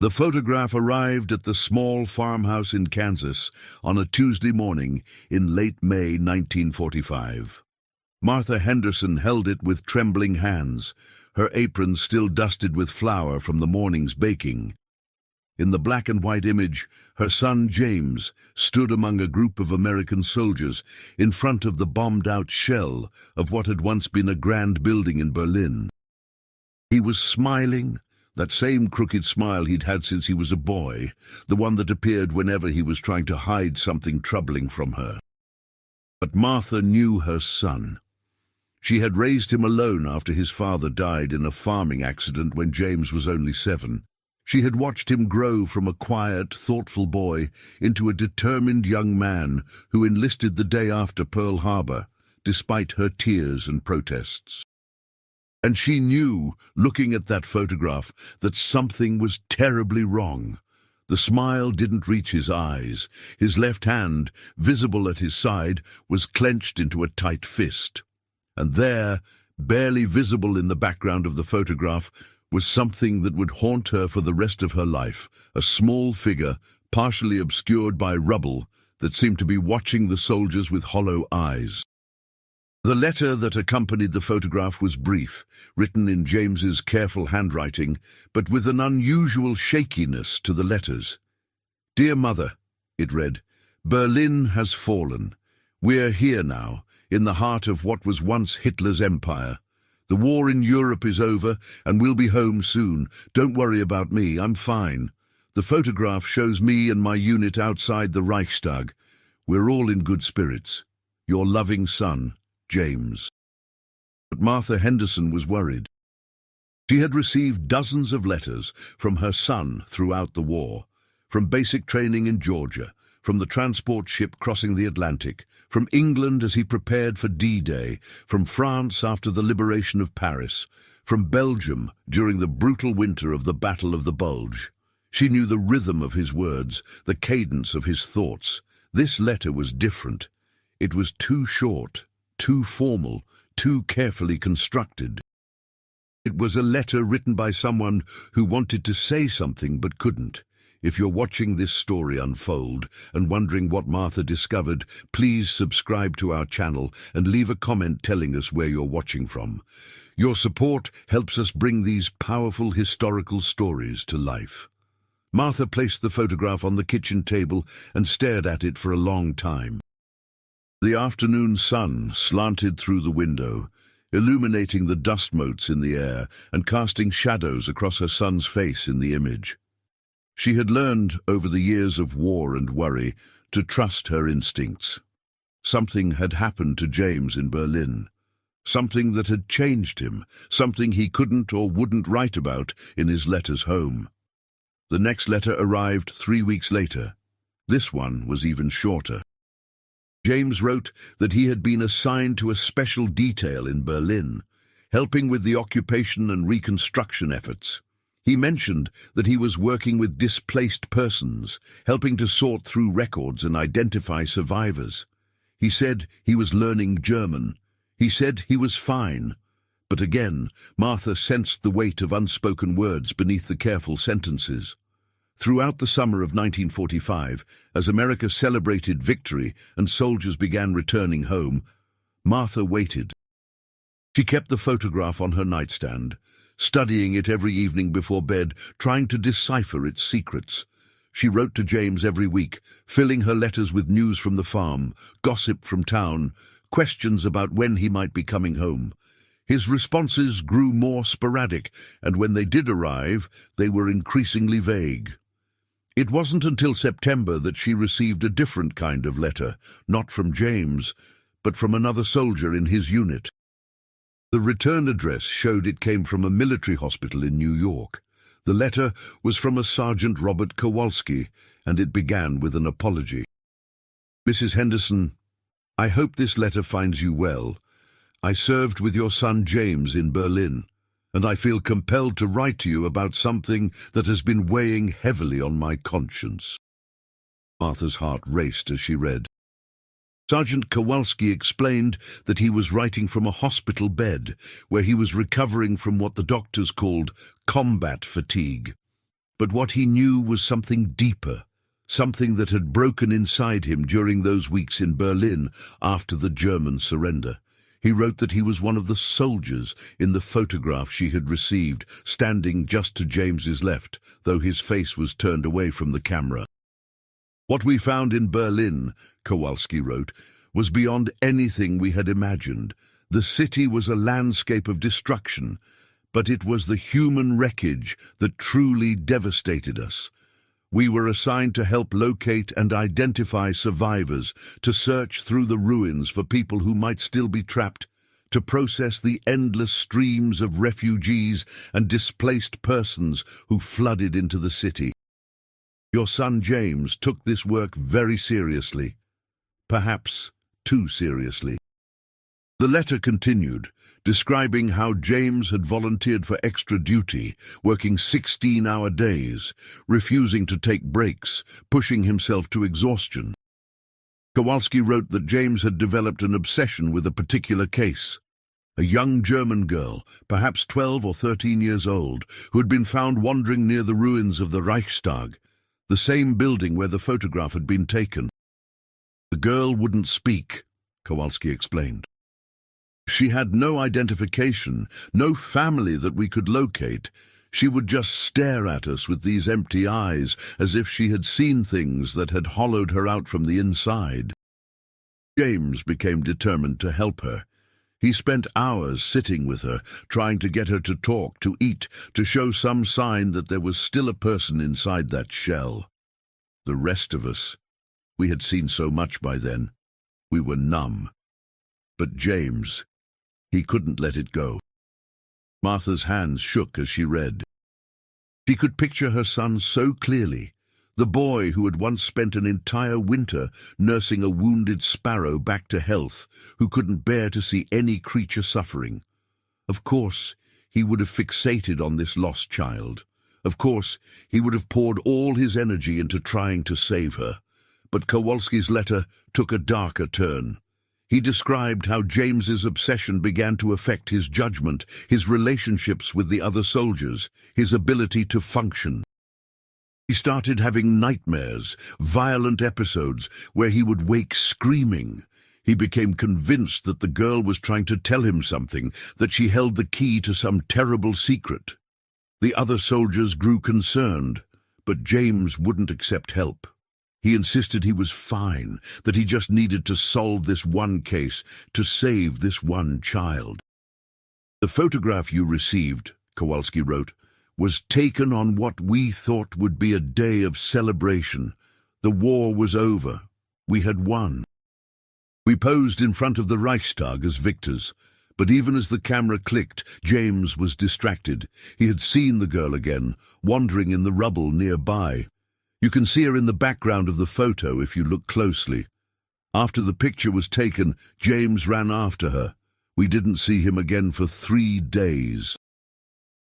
The photograph arrived at the small farmhouse in Kansas on a Tuesday morning in late May 1945. Martha Henderson held it with trembling hands, her apron still dusted with flour from the morning's baking. In the black and white image, her son James stood among a group of American soldiers in front of the bombed-out shell of what had once been a grand building in Berlin. He was smiling, that same crooked smile he'd had since he was a boy, the one that appeared whenever he was trying to hide something troubling from her. But Martha knew her son. She had raised him alone after his father died in a farming accident when James was only 7. She had watched him grow from a quiet, thoughtful boy into a determined young man who enlisted the day after Pearl Harbor, despite her tears and protests. And she knew, looking at that photograph, that something was terribly wrong. The smile didn't reach his eyes. His left hand, visible at his side, was clenched into a tight fist. And there, barely visible in the background of the photograph, was something that would haunt her for the rest of her life, a small figure, partially obscured by rubble, that seemed to be watching the soldiers with hollow eyes. The letter that accompanied the photograph was brief, written in James's careful handwriting, but with an unusual shakiness to the letters. "Dear Mother," it read, "Berlin has fallen. We're here now, in the heart of what was once Hitler's empire. The war in Europe is over, and we'll be home soon. Don't worry about me, I'm fine. The photograph shows me and my unit outside the Reichstag. We're all in good spirits. Your loving son, James." But Martha Henderson was worried. She had received dozens of letters from her son throughout the war, from basic training in Georgia, from the transport ship crossing the Atlantic, from England as he prepared for D-Day, from France after the liberation of Paris, from Belgium during the brutal winter of the Battle of the Bulge. She knew the rhythm of his words, the cadence of his thoughts. This letter was different. It was too short, too formal, too carefully constructed. It was a letter written by someone who wanted to say something but couldn't. If you're watching this story unfold and wondering what Martha discovered, please subscribe to our channel and leave a comment telling us where you're watching from. Your support helps us bring these powerful historical stories to life. Martha placed the photograph on the kitchen table and stared at it for a long time. The afternoon sun slanted through the window, illuminating the dust motes in the air and casting shadows across her son's face in the image. She had learned, over the years of war and worry, to trust her instincts. Something had happened to James in Berlin. Something that had changed him, something he couldn't or wouldn't write about in his letters home. The next letter arrived 3 weeks later. This one was even shorter. James wrote that he had been assigned to a special detail in Berlin, helping with the occupation and reconstruction efforts. He mentioned that he was working with displaced persons, helping to sort through records and identify survivors. He said he was learning German. He said he was fine. But again, Martha sensed the weight of unspoken words beneath the careful sentences. Throughout the summer of 1945, as America celebrated victory and soldiers began returning home, Martha waited. She kept the photograph on her nightstand, studying it every evening before bed, trying to decipher its secrets. She wrote to James every week, filling her letters with news from the farm, gossip from town, questions about when he might be coming home. His responses grew more sporadic, and when they did arrive, they were increasingly vague. It wasn't until September that she received a different kind of letter, not from James, but from another soldier in his unit. The return address showed it came from a military hospital in New York. The letter was from a Sergeant Robert Kowalski, and it began with an apology. "Mrs. Henderson, I hope this letter finds you well. I served with your son James in Berlin, and I feel compelled to write to you about something that has been weighing heavily on my conscience." Martha's heart raced as she read. Sergeant Kowalski explained that he was writing from a hospital bed, where he was recovering from what the doctors called combat fatigue. But what he knew was something deeper, something that had broken inside him during those weeks in Berlin after the German surrender. He wrote that he was one of the soldiers in the photograph she had received, standing just to James's left, though his face was turned away from the camera. "What we found in Berlin," Kowalski wrote, "was beyond anything we had imagined. The city was a landscape of destruction, but it was the human wreckage that truly devastated us. We were assigned to help locate and identify survivors, to search through the ruins for people who might still be trapped, to process the endless streams of refugees and displaced persons who flooded into the city. Your son James took this work very seriously, perhaps too seriously." The letter continued, describing how James had volunteered for extra duty, working 16-hour days, refusing to take breaks, pushing himself to exhaustion. Kowalski wrote that James had developed an obsession with a particular case. A young German girl, perhaps 12 or 13 years old, who had been found wandering near the ruins of the Reichstag, the same building where the photograph had been taken. "The girl wouldn't speak," Kowalski explained. "She had no identification, no family that we could locate. She would just stare at us with these empty eyes, as if she had seen things that had hollowed her out from the inside." James became determined to help her. He spent hours sitting with her, trying to get her to talk, to eat, to show some sign that there was still a person inside that shell. The rest of us, we had seen so much by then. We were numb. But James, he couldn't let it go. Martha's hands shook as she read. She could picture her son so clearly, the boy who had once spent an entire winter nursing a wounded sparrow back to health, who couldn't bear to see any creature suffering. Of course, he would have fixated on this lost child. Of course, he would have poured all his energy into trying to save her. But Kowalski's letter took a darker turn. He described how James's obsession began to affect his judgment, his relationships with the other soldiers, his ability to function. He started having nightmares, violent episodes where he would wake screaming. He became convinced that the girl was trying to tell him something, that she held the key to some terrible secret. The other soldiers grew concerned, but James wouldn't accept help. He insisted he was fine, that he just needed to solve this one case, to save this one child. "The photograph you received," Kowalski wrote, "was taken on what we thought would be a day of celebration. The war was over. We had won. We posed in front of the Reichstag as victors, but even as the camera clicked, James was distracted. He had seen the girl again, wandering in the rubble nearby. You can see her in the background of the photo if you look closely. After the picture was taken, James ran after her. We didn't see him again for 3 days."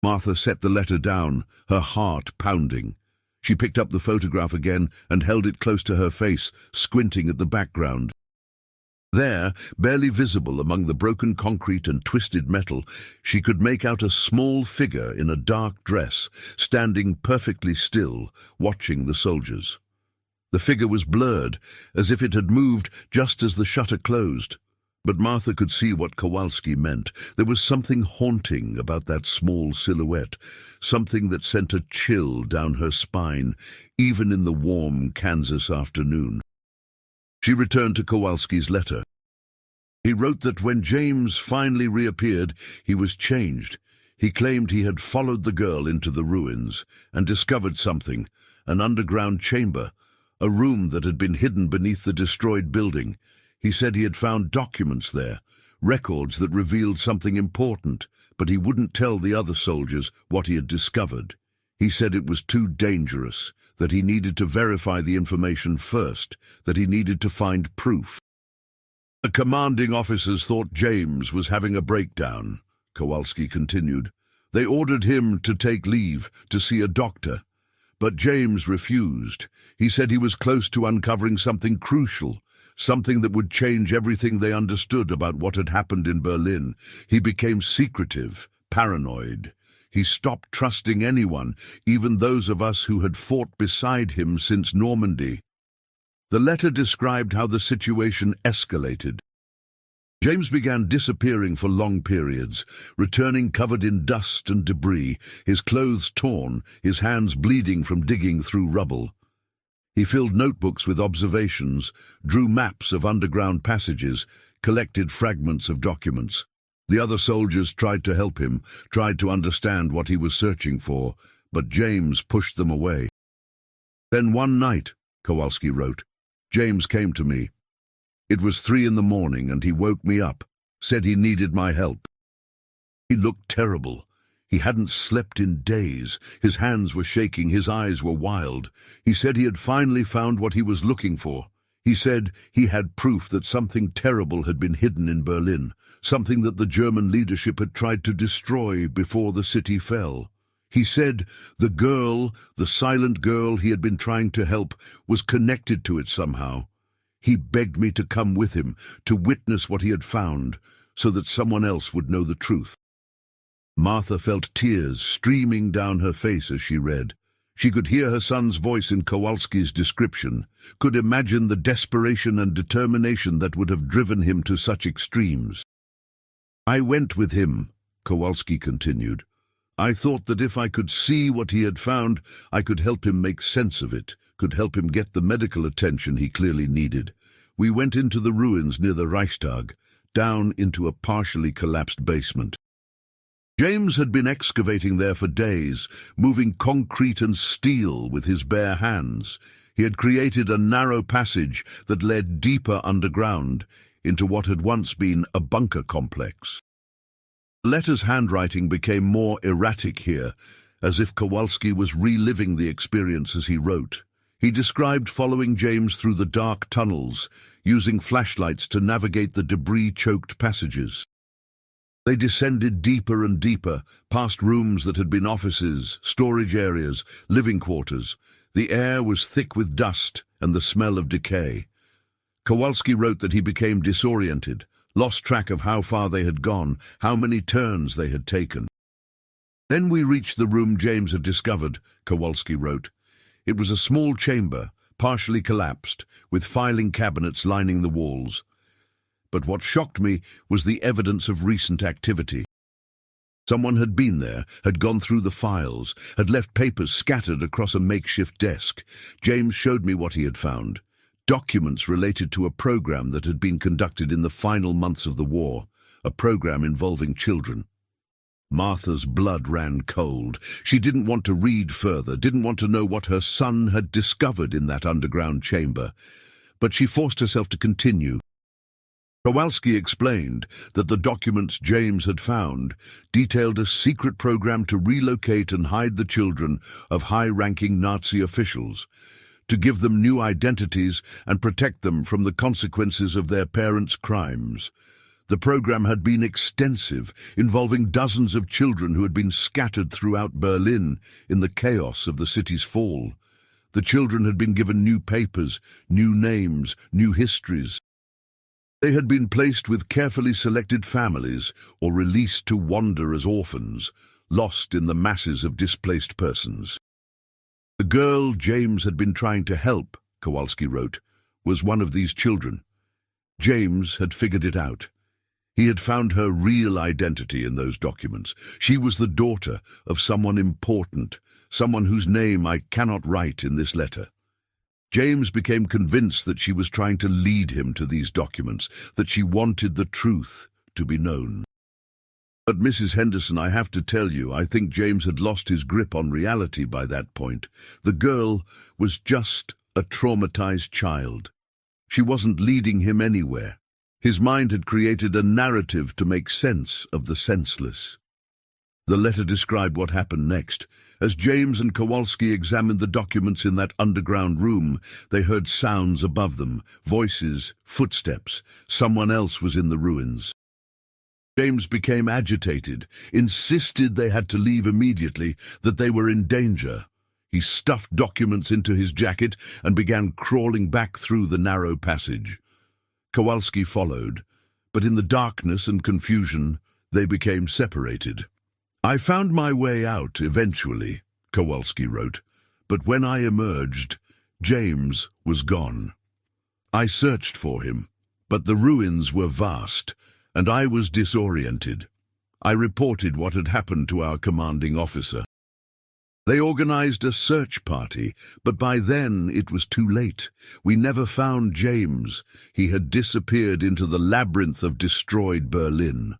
Martha set the letter down, her heart pounding. She picked up the photograph again and held it close to her face, squinting at the background. There, barely visible among the broken concrete and twisted metal, she could make out a small figure in a dark dress, standing perfectly still, watching the soldiers. The figure was blurred, as if it had moved just as the shutter closed. But Martha could see what Kowalski meant. There was something haunting about that small silhouette, something that sent a chill down her spine, even in the warm Kansas afternoon. She returned to Kowalski's letter. He wrote that when James finally reappeared, he was changed. He claimed he had followed the girl into the ruins and discovered something, an underground chamber, a room that had been hidden beneath the destroyed building. He said he had found documents there, records that revealed something important, but he wouldn't tell the other soldiers what he had discovered. He said it was too dangerous, that he needed to verify the information first, that he needed to find proof. The commanding officers thought James was having a breakdown, Kowalski continued. They ordered him to take leave, to see a doctor. But James refused. He said he was close to uncovering something crucial, something that would change everything they understood about what had happened in Berlin. He became secretive, paranoid. He stopped trusting anyone, even those of us who had fought beside him since Normandy. The letter described how the situation escalated. James began disappearing for long periods, returning covered in dust and debris, his clothes torn, his hands bleeding from digging through rubble. He filled notebooks with observations, drew maps of underground passages, collected fragments of documents. The other soldiers tried to help him, tried to understand what he was searching for, but James pushed them away. Then one night, Kowalski wrote, James came to me. It was 3 in the morning and he woke me up, said he needed my help. He looked terrible. He hadn't slept in days. His hands were shaking, his eyes were wild. He said he had finally found what he was looking for. He said he had proof that something terrible had been hidden in Berlin, something that the German leadership had tried to destroy before the city fell. He said the girl, the silent girl he had been trying to help, was connected to it somehow. He begged me to come with him, to witness what he had found, so that someone else would know the truth. Martha felt tears streaming down her face as she read. She could hear her son's voice in Kowalski's description, could imagine the desperation and determination that would have driven him to such extremes. I went with him, Kowalski continued. I thought that if I could see what he had found, I could help him make sense of it, could help him get the medical attention he clearly needed. We went into the ruins near the Reichstag, down into a partially collapsed basement. James had been excavating there for days, moving concrete and steel with his bare hands. He had created a narrow passage that led deeper underground into what had once been a bunker complex. The letter's handwriting became more erratic here, as if Kowalski was reliving the experience as he wrote. He described following James through the dark tunnels, using flashlights to navigate the debris-choked passages. They descended deeper and deeper, past rooms that had been offices, storage areas, living quarters. The air was thick with dust and the smell of decay. Kowalski wrote that he became disoriented, lost track of how far they had gone, how many turns they had taken. Then we reached the room James had discovered, Kowalski wrote. It was a small chamber, partially collapsed, with filing cabinets lining the walls. But what shocked me was the evidence of recent activity. Someone had been there, had gone through the files, had left papers scattered across a makeshift desk. James showed me what he had found. Documents related to a program that had been conducted in the final months of the war, a program involving children. Martha's blood ran cold. She didn't want to read further, didn't want to know what her son had discovered in that underground chamber. But she forced herself to continue. Kowalski explained that the documents James had found detailed a secret program to relocate and hide the children of high-ranking Nazi officials, to give them new identities and protect them from the consequences of their parents' crimes. The program had been extensive, involving dozens of children who had been scattered throughout Berlin in the chaos of the city's fall. The children had been given new papers, new names, new histories. They had been placed with carefully selected families or released to wander as orphans, lost in the masses of displaced persons. The girl James had been trying to help, Kowalski wrote, was one of these children. James had figured it out. He had found her real identity in those documents. She was the daughter of someone important, someone whose name I cannot write in this letter. James became convinced that she was trying to lead him to these documents, that she wanted the truth to be known. But Mrs. Henderson, I have to tell you, I think James had lost his grip on reality by that point. The girl was just a traumatized child. She wasn't leading him anywhere. His mind had created a narrative to make sense of the senseless. The letter described what happened next. As James and Kowalski examined the documents in that underground room, they heard sounds above them, voices, footsteps. Someone else was in the ruins. James became agitated, insisted they had to leave immediately, that they were in danger. He stuffed documents into his jacket and began crawling back through the narrow passage. Kowalski followed, but in the darkness and confusion, they became separated. I found my way out eventually, Kowalski wrote, but when I emerged, James was gone. I searched for him, but the ruins were vast, and I was disoriented. I reported what had happened to our commanding officer. They organized a search party, but by then it was too late. We never found James. He had disappeared into the labyrinth of destroyed Berlin.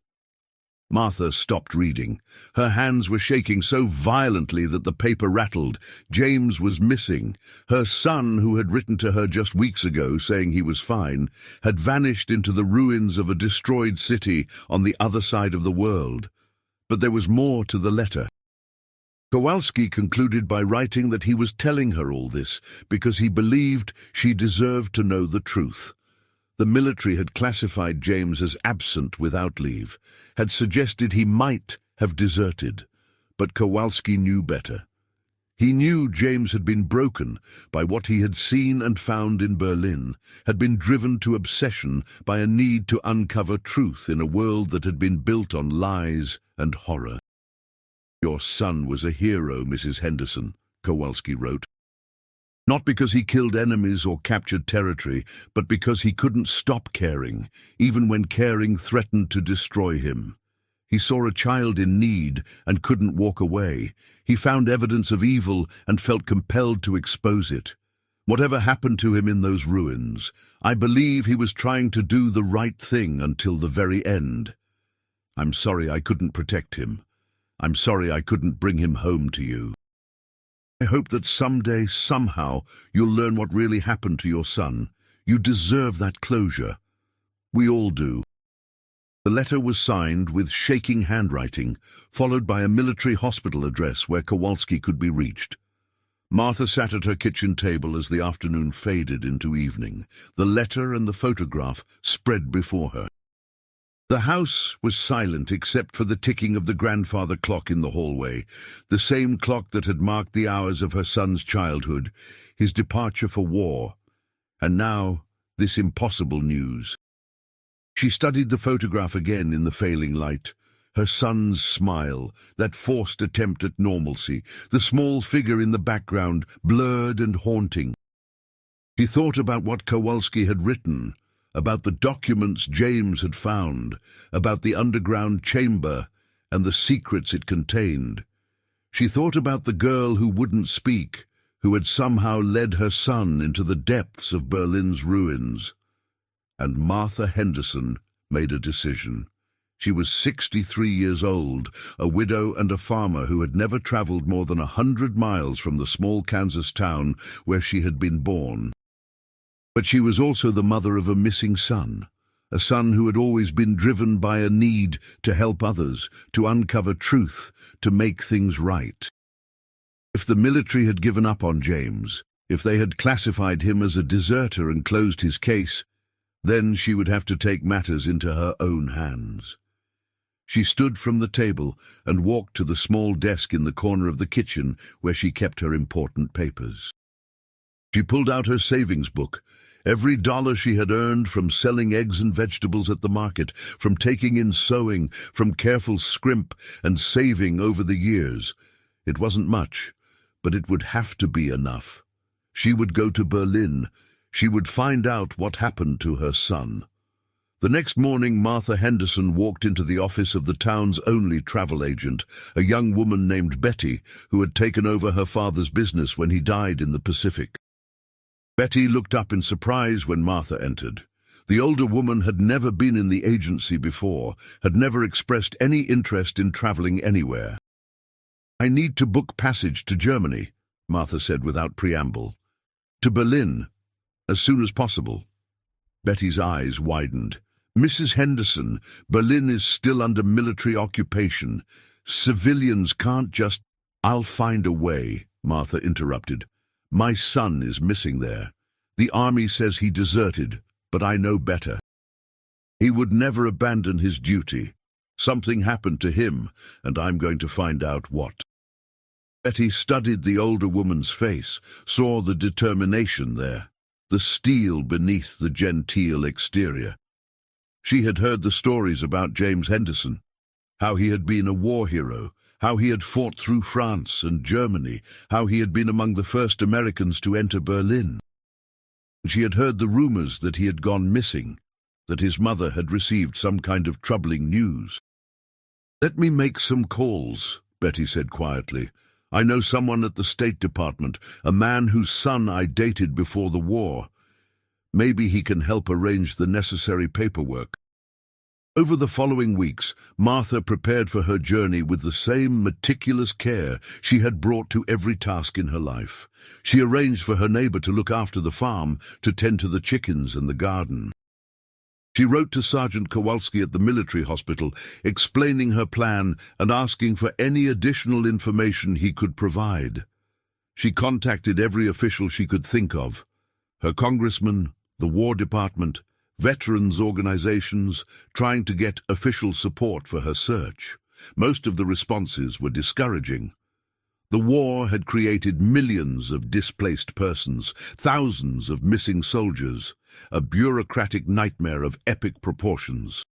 Martha stopped reading. Her hands were shaking so violently that the paper rattled. James was missing. Her son, who had written to her just weeks ago saying he was fine, had vanished into the ruins of a destroyed city on the other side of the world. But there was more to the letter. Kowalski concluded by writing that he was telling her all this because he believed she deserved to know the truth. The military had classified James as absent without leave, had suggested he might have deserted, but Kowalski knew better. He knew James had been broken by what he had seen and found in Berlin, had been driven to obsession by a need to uncover truth in a world that had been built on lies and horror. "Your son was a hero, Mrs. Henderson," Kowalski wrote. Not because he killed enemies or captured territory, but because he couldn't stop caring, even when caring threatened to destroy him. He saw a child in need and couldn't walk away. He found evidence of evil and felt compelled to expose it. Whatever happened to him in those ruins, I believe he was trying to do the right thing until the very end. I'm sorry I couldn't protect him. I'm sorry I couldn't bring him home to you. I hope that someday, somehow, you'll learn what really happened to your son. You deserve that closure. We all do. The letter was signed with shaking handwriting, followed by a military hospital address where Kowalski could be reached. Martha sat at her kitchen table as the afternoon faded into evening. The letter and the photograph spread before her. The house was silent except for the ticking of the grandfather clock in the hallway, the same clock that had marked the hours of her son's childhood, his departure for war, and now this impossible news. She studied the photograph again in the failing light. Her son's smile, that forced attempt at normalcy, the small figure in the background, blurred and haunting. She thought about what Kowalski had written, about the documents James had found, about the underground chamber and the secrets it contained. She thought about the girl who wouldn't speak, who had somehow led her son into the depths of Berlin's ruins. And Martha Henderson made a decision. She was 63 years old, a widow and a farmer who had never traveled more than 100 miles from the small Kansas town where she had been born. But she was also the mother of a missing son, a son who had always been driven by a need to help others, to uncover truth, to make things right. If the military had given up on James, if they had classified him as a deserter and closed his case, then she would have to take matters into her own hands. She stood from the table and walked to the small desk in the corner of the kitchen where she kept her important papers. She pulled out her savings book. Every dollar she had earned from selling eggs and vegetables at the market, from taking in sewing, from careful scrimp and saving over the years. It wasn't much, but it would have to be enough. She would go to Berlin. She would find out what happened to her son. The next morning, Martha Henderson walked into the office of the town's only travel agent, a young woman named Betty, who had taken over her father's business when he died in the Pacific. Betty looked up in surprise when Martha entered. The older woman had never been in the agency before, had never expressed any interest in traveling anywhere. "I need to book passage to Germany," Martha said without preamble. "To Berlin, as soon as possible." Betty's eyes widened. "Mrs. Henderson, Berlin is still under military occupation. Civilians can't just—" "I'll find a way," Martha interrupted. "My son is missing there. The army says he deserted, but I know better. He would never abandon his duty. Something happened to him, and I'm going to find out what." Betty studied the older woman's face, saw the determination there, the steel beneath the genteel exterior. She had heard the stories about James Henderson, how he had been a war hero, how he had fought through France and Germany, how he had been among the first Americans to enter Berlin. She had heard the rumors that he had gone missing, that his mother had received some kind of troubling news. "Let me make some calls," Betty said quietly. "I know someone at the State Department, a man whose son I dated before the war. Maybe he can help arrange the necessary paperwork." Over the following weeks, Martha prepared for her journey with the same meticulous care she had brought to every task in her life. She arranged for her neighbor to look after the farm, to tend to the chickens and the garden. She wrote to Sergeant Kowalski at the military hospital, explaining her plan and asking for any additional information he could provide. She contacted every official she could think of: her congressman, the War Department, veterans organizations, trying to get official support for her search. Most of the responses were discouraging. The war had created millions of displaced persons, thousands of missing soldiers, a bureaucratic nightmare of epic proportions.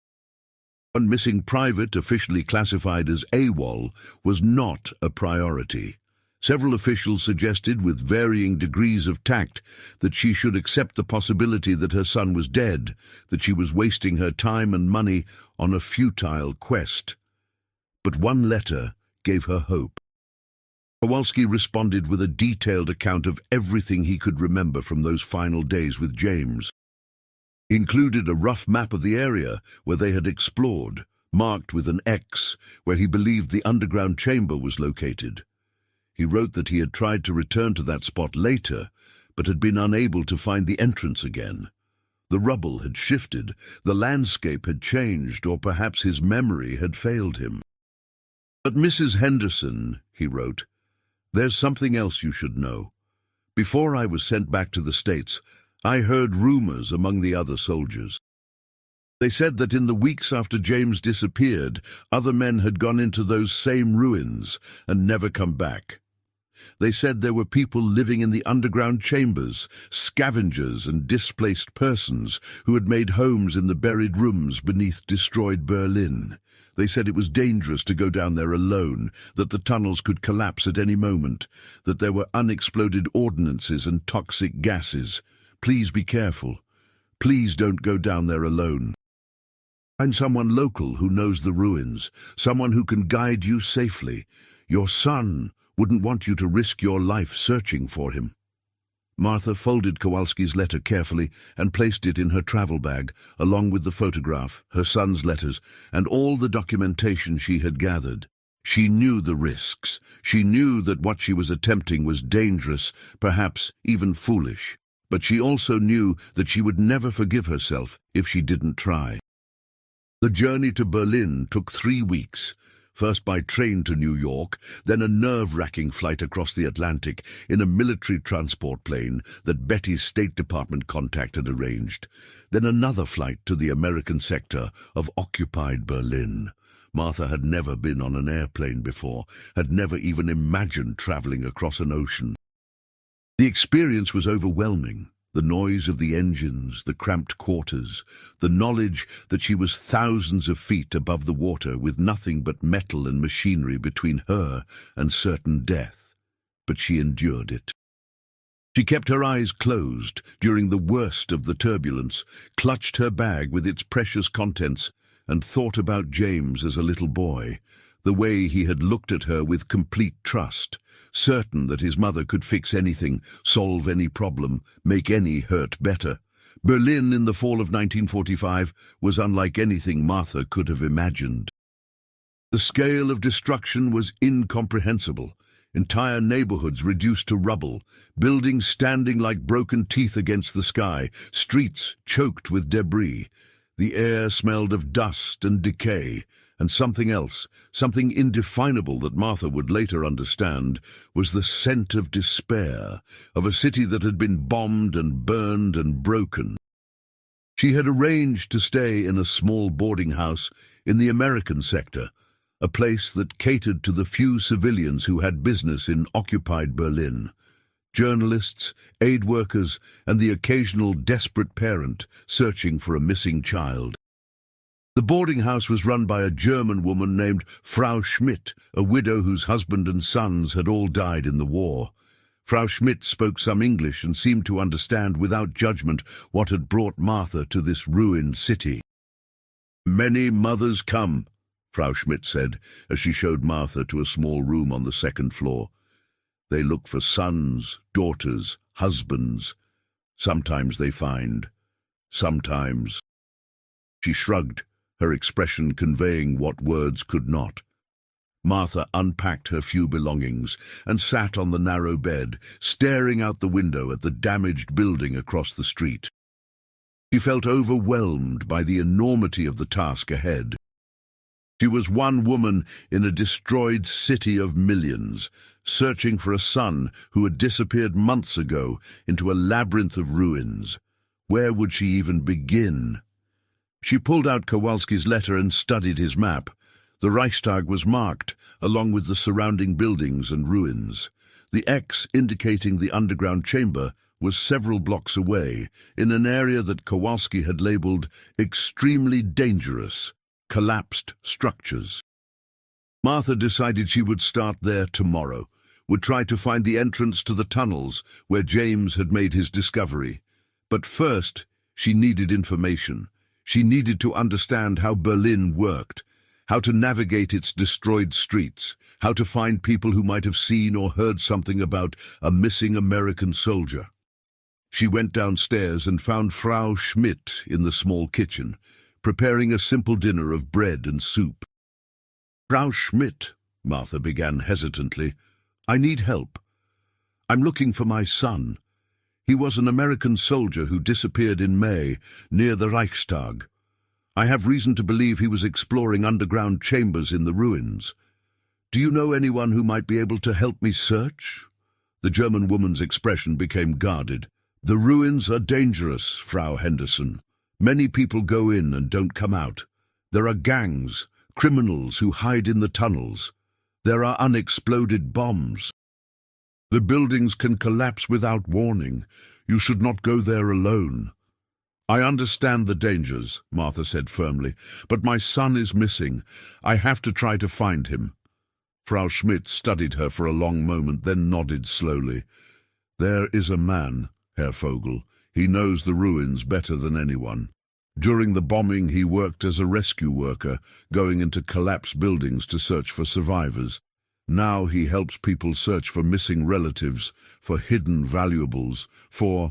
One missing private, officially classified as AWOL, was not a priority. Several officials suggested, with varying degrees of tact, that she should accept the possibility that her son was dead, that she was wasting her time and money on a futile quest. But one letter gave her hope. Kowalski responded with a detailed account of everything he could remember from those final days with James. He included a rough map of the area where they had explored, marked with an X, where he believed the underground chamber was located. He wrote that he had tried to return to that spot later, but had been unable to find the entrance again. The rubble had shifted, the landscape had changed, or perhaps his memory had failed him. "But Mrs. Henderson," he wrote, "there's something else you should know. Before I was sent back to the States, I heard rumors among the other soldiers. They said that in the weeks after James disappeared, other men had gone into those same ruins and never come back. They said there were people living in the underground chambers, scavengers and displaced persons who had made homes in the buried rooms beneath destroyed Berlin. They said it was dangerous to go down there alone, that the tunnels could collapse at any moment, that there were unexploded ordnances and toxic gases. Please be careful. Please don't go down there alone. Find someone local who knows the ruins, someone who can guide you safely. Your son wouldn't want you to risk your life searching for him." Martha folded Kowalski's letter carefully and placed it in her travel bag, along with the photograph, her son's letters, and all the documentation she had gathered. She knew the risks. She knew that what she was attempting was dangerous, perhaps even foolish. But she also knew that she would never forgive herself if she didn't try. The journey to Berlin took 3 weeks. First by train to New York, then a nerve-wracking flight across the Atlantic in a military transport plane that Betty's State Department contact had arranged, then another flight to the American sector of occupied Berlin. Martha had never been on an airplane before, had never even imagined traveling across an ocean. The experience was overwhelming. The noise of the engines, the cramped quarters, the knowledge that she was thousands of feet above the water with nothing but metal and machinery between her and certain death. But she endured it. She kept her eyes closed during the worst of the turbulence, clutched her bag with its precious contents, and thought about James as a little boy, the way he had looked at her with complete trust, certain that his mother could fix anything, solve any problem, make any hurt better. Berlin in the fall of 1945 was unlike anything Martha could have imagined. The scale of destruction was incomprehensible. Entire neighborhoods reduced to rubble, buildings standing like broken teeth against the sky, streets choked with debris. The air smelled of dust and decay, and something else, something indefinable that Martha would later understand, was the scent of despair, of a city that had been bombed and burned and broken. She had arranged to stay in a small boarding house in the American sector, a place that catered to the few civilians who had business in occupied Berlin. Journalists, aid workers, and the occasional desperate parent searching for a missing child. The boarding house was run by a German woman named Frau Schmidt, a widow whose husband and sons had all died in the war. Frau Schmidt spoke some English and seemed to understand without judgment what had brought Martha to this ruined city. "Many mothers come," Frau Schmidt said, as she showed Martha to a small room on the second floor. "They look for sons, daughters, husbands. Sometimes they find, sometimes—" She shrugged, her expression conveying what words could not. Martha unpacked her few belongings and sat on the narrow bed, staring out the window at the damaged building across the street. She felt overwhelmed by the enormity of the task ahead. She was one woman in a destroyed city of millions, searching for a son who had disappeared months ago into a labyrinth of ruins. Where would she even begin? She pulled out Kowalski's letter and studied his map. The Reichstag was marked, along with the surrounding buildings and ruins. The X indicating the underground chamber was several blocks away, in an area that Kowalski had labeled extremely dangerous, collapsed structures. Martha decided she would start there tomorrow, would try to find the entrance to the tunnels where James had made his discovery. But first, she needed information. She needed to understand how Berlin worked, how to navigate its destroyed streets, how to find people who might have seen or heard something about a missing American soldier. She went downstairs and found Frau Schmidt in the small kitchen, preparing a simple dinner of bread and soup. "Frau Schmidt," Martha began hesitantly, "I need help. I'm looking for my son. He was an American soldier who disappeared in May, near the Reichstag. I have reason to believe he was exploring underground chambers in the ruins. Do you know anyone who might be able to help me search?" The German woman's expression became guarded. "The ruins are dangerous, Frau Henderson. Many people go in and don't come out. There are gangs, criminals who hide in the tunnels. There are unexploded bombs. The buildings can collapse without warning. You should not go there alone." "I understand the dangers," Martha said firmly, "but my son is missing. I have to try to find him." Frau Schmidt studied her for a long moment, then nodded slowly. "There is a man, Herr Vogel. He knows the ruins better than anyone. During the bombing, he worked as a rescue worker, going into collapsed buildings to search for survivors. Now he helps people search for missing relatives, for hidden valuables, for—"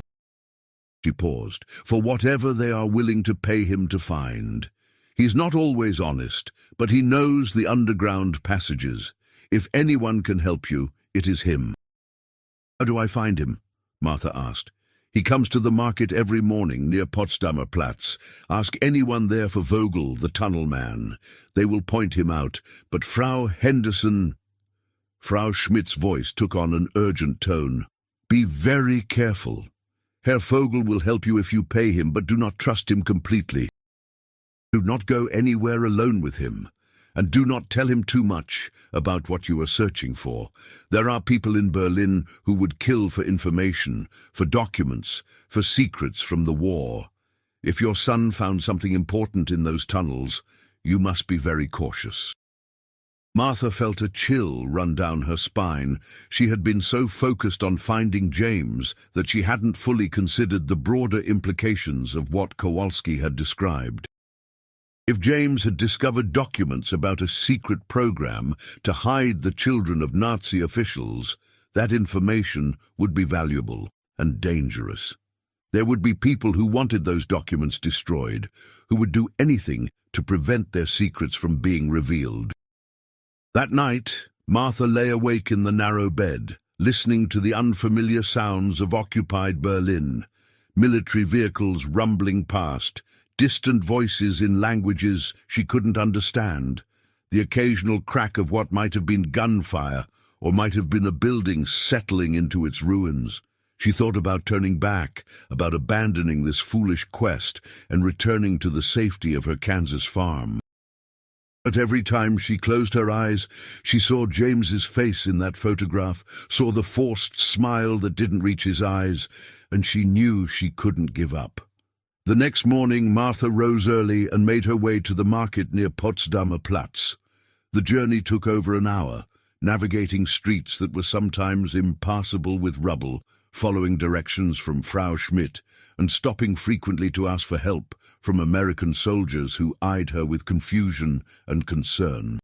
She paused. "For whatever they are willing to pay him to find. He's not always honest, but he knows the underground passages. If anyone can help you, it is him." "How do I find him?" Martha asked. "He comes to the market every morning near Potsdamer Platz. Ask anyone there for Vogel, the tunnel man. They will point him out. But Frau Henderson—" Frau Schmidt's voice took on an urgent tone. "Be very careful. Herr Vogel will help you if you pay him, but do not trust him completely. Do not go anywhere alone with him, and do not tell him too much about what you are searching for. There are people in Berlin who would kill for information, for documents, for secrets from the war. If your son found something important in those tunnels, you must be very cautious." Martha felt a chill run down her spine. She had been so focused on finding James that she hadn't fully considered the broader implications of what Kowalski had described. If James had discovered documents about a secret program to hide the children of Nazi officials, that information would be valuable and dangerous. There would be people who wanted those documents destroyed, who would do anything to prevent their secrets from being revealed. That night, Martha lay awake in the narrow bed, listening to the unfamiliar sounds of occupied Berlin, military vehicles rumbling past, distant voices in languages she couldn't understand, the occasional crack of what might have been gunfire or might have been a building settling into its ruins. She thought about turning back, about abandoning this foolish quest and returning to the safety of her Kansas farm. But every time she closed her eyes, she saw James's face in that photograph, saw the forced smile that didn't reach his eyes, and she knew she couldn't give up. The next morning, Martha rose early and made her way to the market near Potsdamer Platz. The journey took over an hour, navigating streets that were sometimes impassable with rubble, following directions from Frau Schmidt, and stopping frequently to ask for help from American soldiers who eyed her with confusion and concern.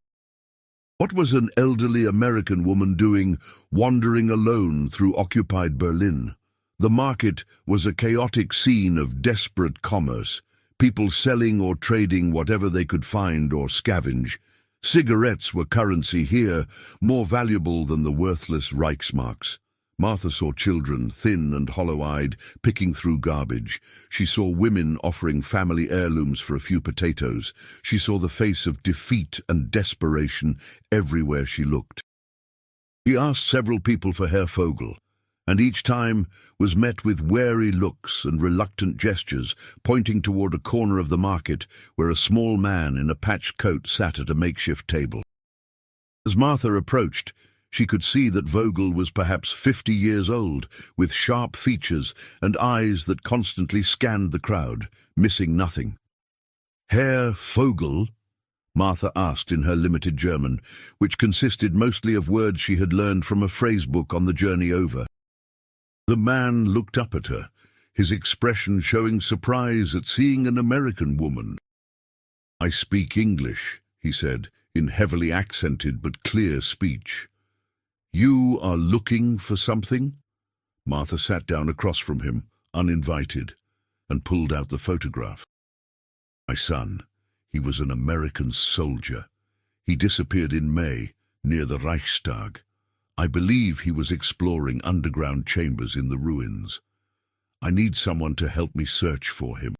What was an elderly American woman doing, wandering alone through occupied Berlin? The market was a chaotic scene of desperate commerce, people selling or trading whatever they could find or scavenge. Cigarettes were currency here, more valuable than the worthless Reichsmarks. Martha saw children, thin and hollow-eyed, picking through garbage. She saw women offering family heirlooms for a few potatoes. She saw the face of defeat and desperation everywhere she looked. She asked several people for Herr Vogel, and each time was met with wary looks and reluctant gestures, pointing toward a corner of the market where a small man in a patched coat sat at a makeshift table. As Martha approached, she could see that Vogel was perhaps 50 years old, with sharp features and eyes that constantly scanned the crowd, missing nothing. "Herr Vogel?" Martha asked in her limited German, which consisted mostly of words she had learned from a phrasebook on the journey over. The man looked up at her, his expression showing surprise at seeing an American woman. "I speak English," he said, in heavily accented but clear speech. "You are looking for something?" Martha sat down across from him, uninvited, and pulled out the photograph. "My son, he was an American soldier. He disappeared in May, near the Reichstag. I believe he was exploring underground chambers in the ruins. I need someone to help me search for him."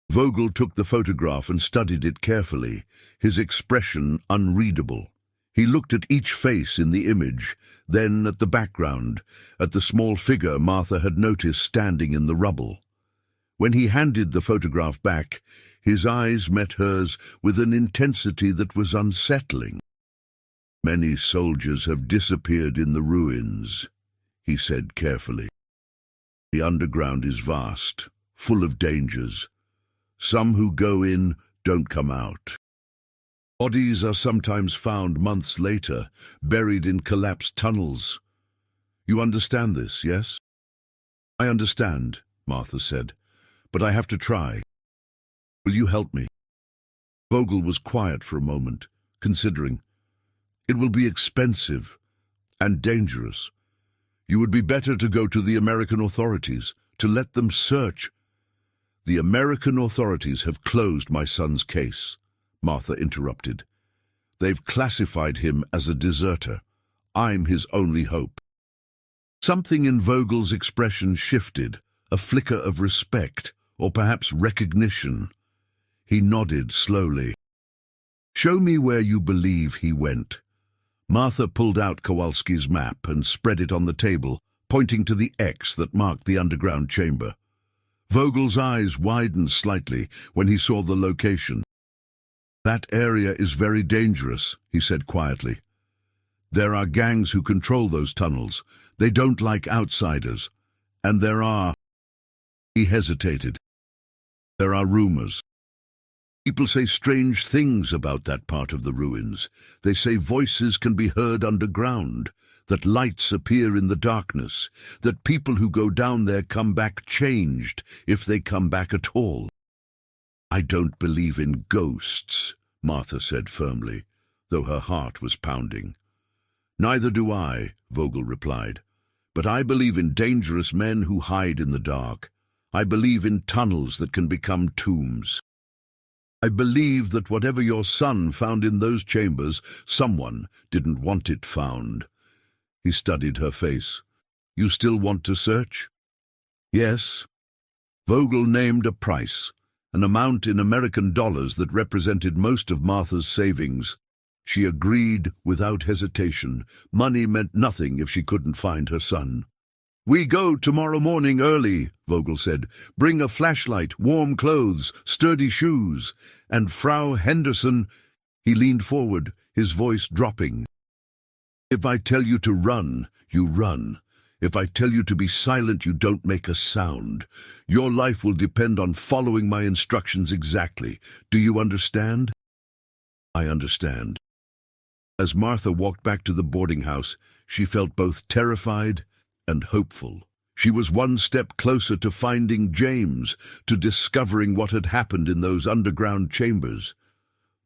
Vogel took the photograph and studied it carefully, his expression unreadable. He looked at each face in the image, then at the background, at the small figure Martha had noticed standing in the rubble. When he handed the photograph back, his eyes met hers with an intensity that was unsettling. "Many soldiers have disappeared in the ruins," he said carefully. "The underground is vast, full of dangers. Some who go in don't come out. Bodies are sometimes found months later, buried in collapsed tunnels. You understand this, yes?" "I understand," Martha said, "but I have to try. Will you help me?" Vogel was quiet for a moment, considering. "It will be expensive and dangerous. You would be better to go to the American authorities, to let them search." "The American authorities have closed my son's case," Martha interrupted. "They've classified him as a deserter. I'm his only hope." Something in Vogel's expression shifted, a flicker of respect, or perhaps recognition. He nodded slowly. "Show me where you believe he went." Martha pulled out Kowalski's map and spread it on the table, pointing to the X that marked the underground chamber. Vogel's eyes widened slightly when he saw the location. "That area is very dangerous," he said quietly. "There are gangs who control those tunnels. They don't like outsiders. And there are—" He hesitated. "There are rumors. People say strange things about that part of the ruins. They say voices can be heard underground, that lights appear in the darkness, that people who go down there come back changed, if they come back at all." "I don't believe in ghosts," Martha said firmly, though her heart was pounding. "Neither do I," Vogel replied. "But I believe in dangerous men who hide in the dark. I believe in tunnels that can become tombs. I believe that whatever your son found in those chambers, someone didn't want it found." He studied her face. "You still want to search?" "Yes." Vogel named a price, an amount in American dollars that represented most of Martha's savings. She agreed without hesitation. Money meant nothing if she couldn't find her son. "We go tomorrow morning early," Vogel said. "Bring a flashlight, warm clothes, sturdy shoes. And Frau Henderson—" He leaned forward, his voice dropping. "If I tell you to run, you run. If I tell you to be silent, you don't make a sound. Your life will depend on following my instructions exactly. Do you understand?" "I understand." As Martha walked back to the boarding house, she felt both terrified and hopeful. She was one step closer to finding James, to discovering what had happened in those underground chambers.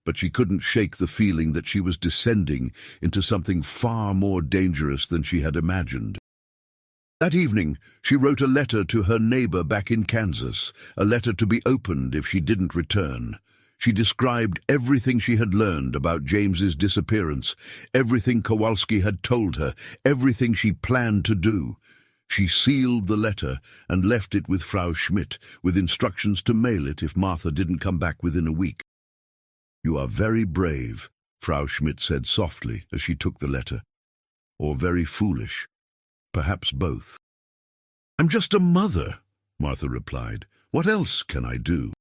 But she couldn't shake the feeling that she was descending into something far more dangerous than she had imagined. That evening, she wrote a letter to her neighbor back in Kansas, a letter to be opened if she didn't return. She described everything she had learned about James's disappearance, everything Kowalski had told her, everything she planned to do. She sealed the letter and left it with Frau Schmidt, with instructions to mail it if Martha didn't come back within a week. "You are very brave," Frau Schmidt said softly as she took the letter. "Or very foolish. Perhaps both." "I'm just a mother," Martha replied. "What else can I do?"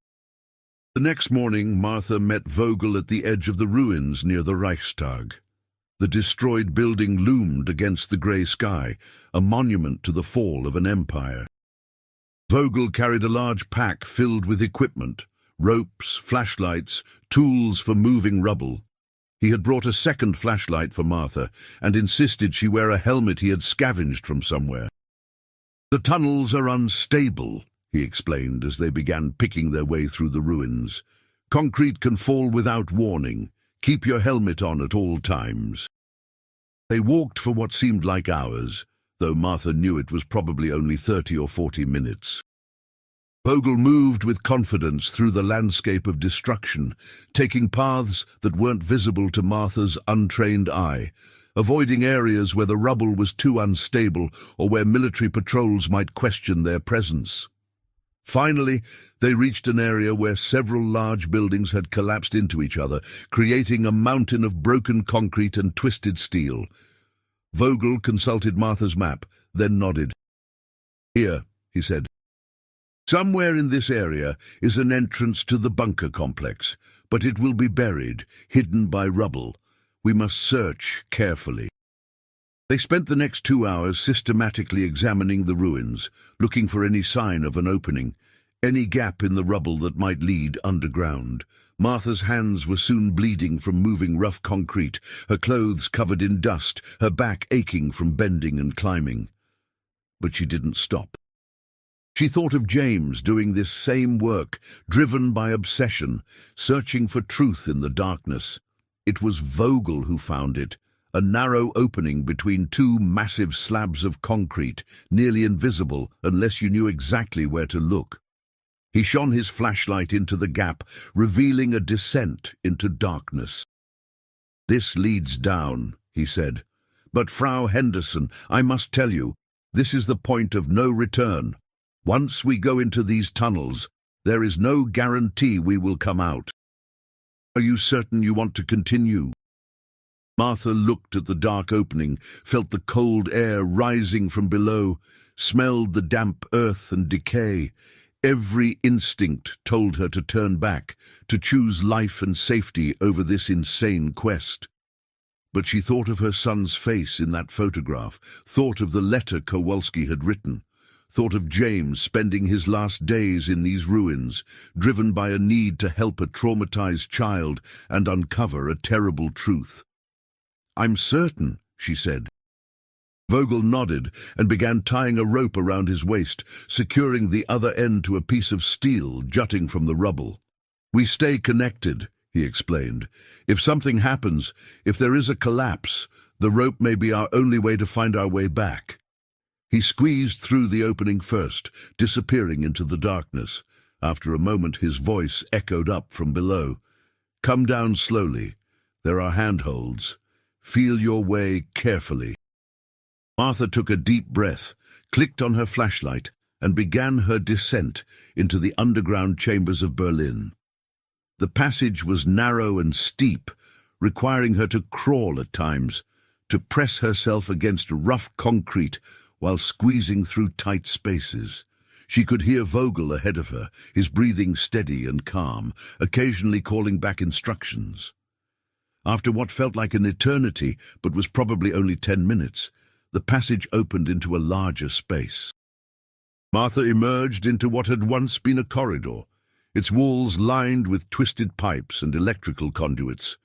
The next morning, Martha met Vogel at the edge of the ruins near the Reichstag. The destroyed building loomed against the grey sky, a monument to the fall of an empire. Vogel carried a large pack filled with equipment, ropes, flashlights, tools for moving rubble. He had brought a second flashlight for Martha and insisted she wear a helmet he had scavenged from somewhere. "The tunnels are unstable," he explained as they began picking their way through the ruins. "Concrete can fall without warning. Keep your helmet on at all times." They walked for what seemed like hours, though Martha knew it was probably only 30 or 40 minutes. Vogel moved with confidence through the landscape of destruction, taking paths that weren't visible to Martha's untrained eye, avoiding areas where the rubble was too unstable or where military patrols might question their presence. Finally, they reached an area where several large buildings had collapsed into each other, creating a mountain of broken concrete and twisted steel. Vogel consulted Martha's map, then nodded. "Here," he said. "Somewhere in this area is an entrance to the bunker complex, but it will be buried, hidden by rubble. We must search carefully." They spent the next 2 hours systematically examining the ruins, looking for any sign of an opening, any gap in the rubble that might lead underground. Martha's hands were soon bleeding from moving rough concrete, her clothes covered in dust, her back aching from bending and climbing. But she didn't stop. She thought of James doing this same work, driven by obsession, searching for truth in the darkness. It was Vogel who found it, a narrow opening between two massive slabs of concrete, nearly invisible unless you knew exactly where to look. He shone his flashlight into the gap, revealing a descent into darkness. "This leads down," he said. "But Frau Henderson, I must tell you, this is the point of no return. Once we go into these tunnels, there is no guarantee we will come out. Are you certain you want to continue?" Martha looked at the dark opening, felt the cold air rising from below, smelled the damp earth and decay. Every instinct told her to turn back, to choose life and safety over this insane quest. But she thought of her son's face in that photograph, thought of the letter Kowalski had written, thought of James spending his last days in these ruins, driven by a need to help a traumatized child and uncover a terrible truth. "I'm certain," she said. Vogel nodded and began tying a rope around his waist, securing the other end to a piece of steel jutting from the rubble. "We stay connected," he explained. "If something happens, if there is a collapse, the rope may be our only way to find our way back." He squeezed through the opening first, disappearing into the darkness. After a moment, his voice echoed up from below. "Come down slowly. There are handholds. Feel your way carefully." Martha took a deep breath, clicked on her flashlight, and began her descent into the underground chambers of Berlin. The passage was narrow and steep, requiring her to crawl at times, to press herself against rough concrete while squeezing through tight spaces. She could hear Vogel ahead of her, his breathing steady and calm, occasionally calling back instructions. After what felt like an eternity, but was probably only 10 minutes, the passage opened into a larger space. Martha emerged into what had once been a corridor, its walls lined with twisted pipes and electrical conduits.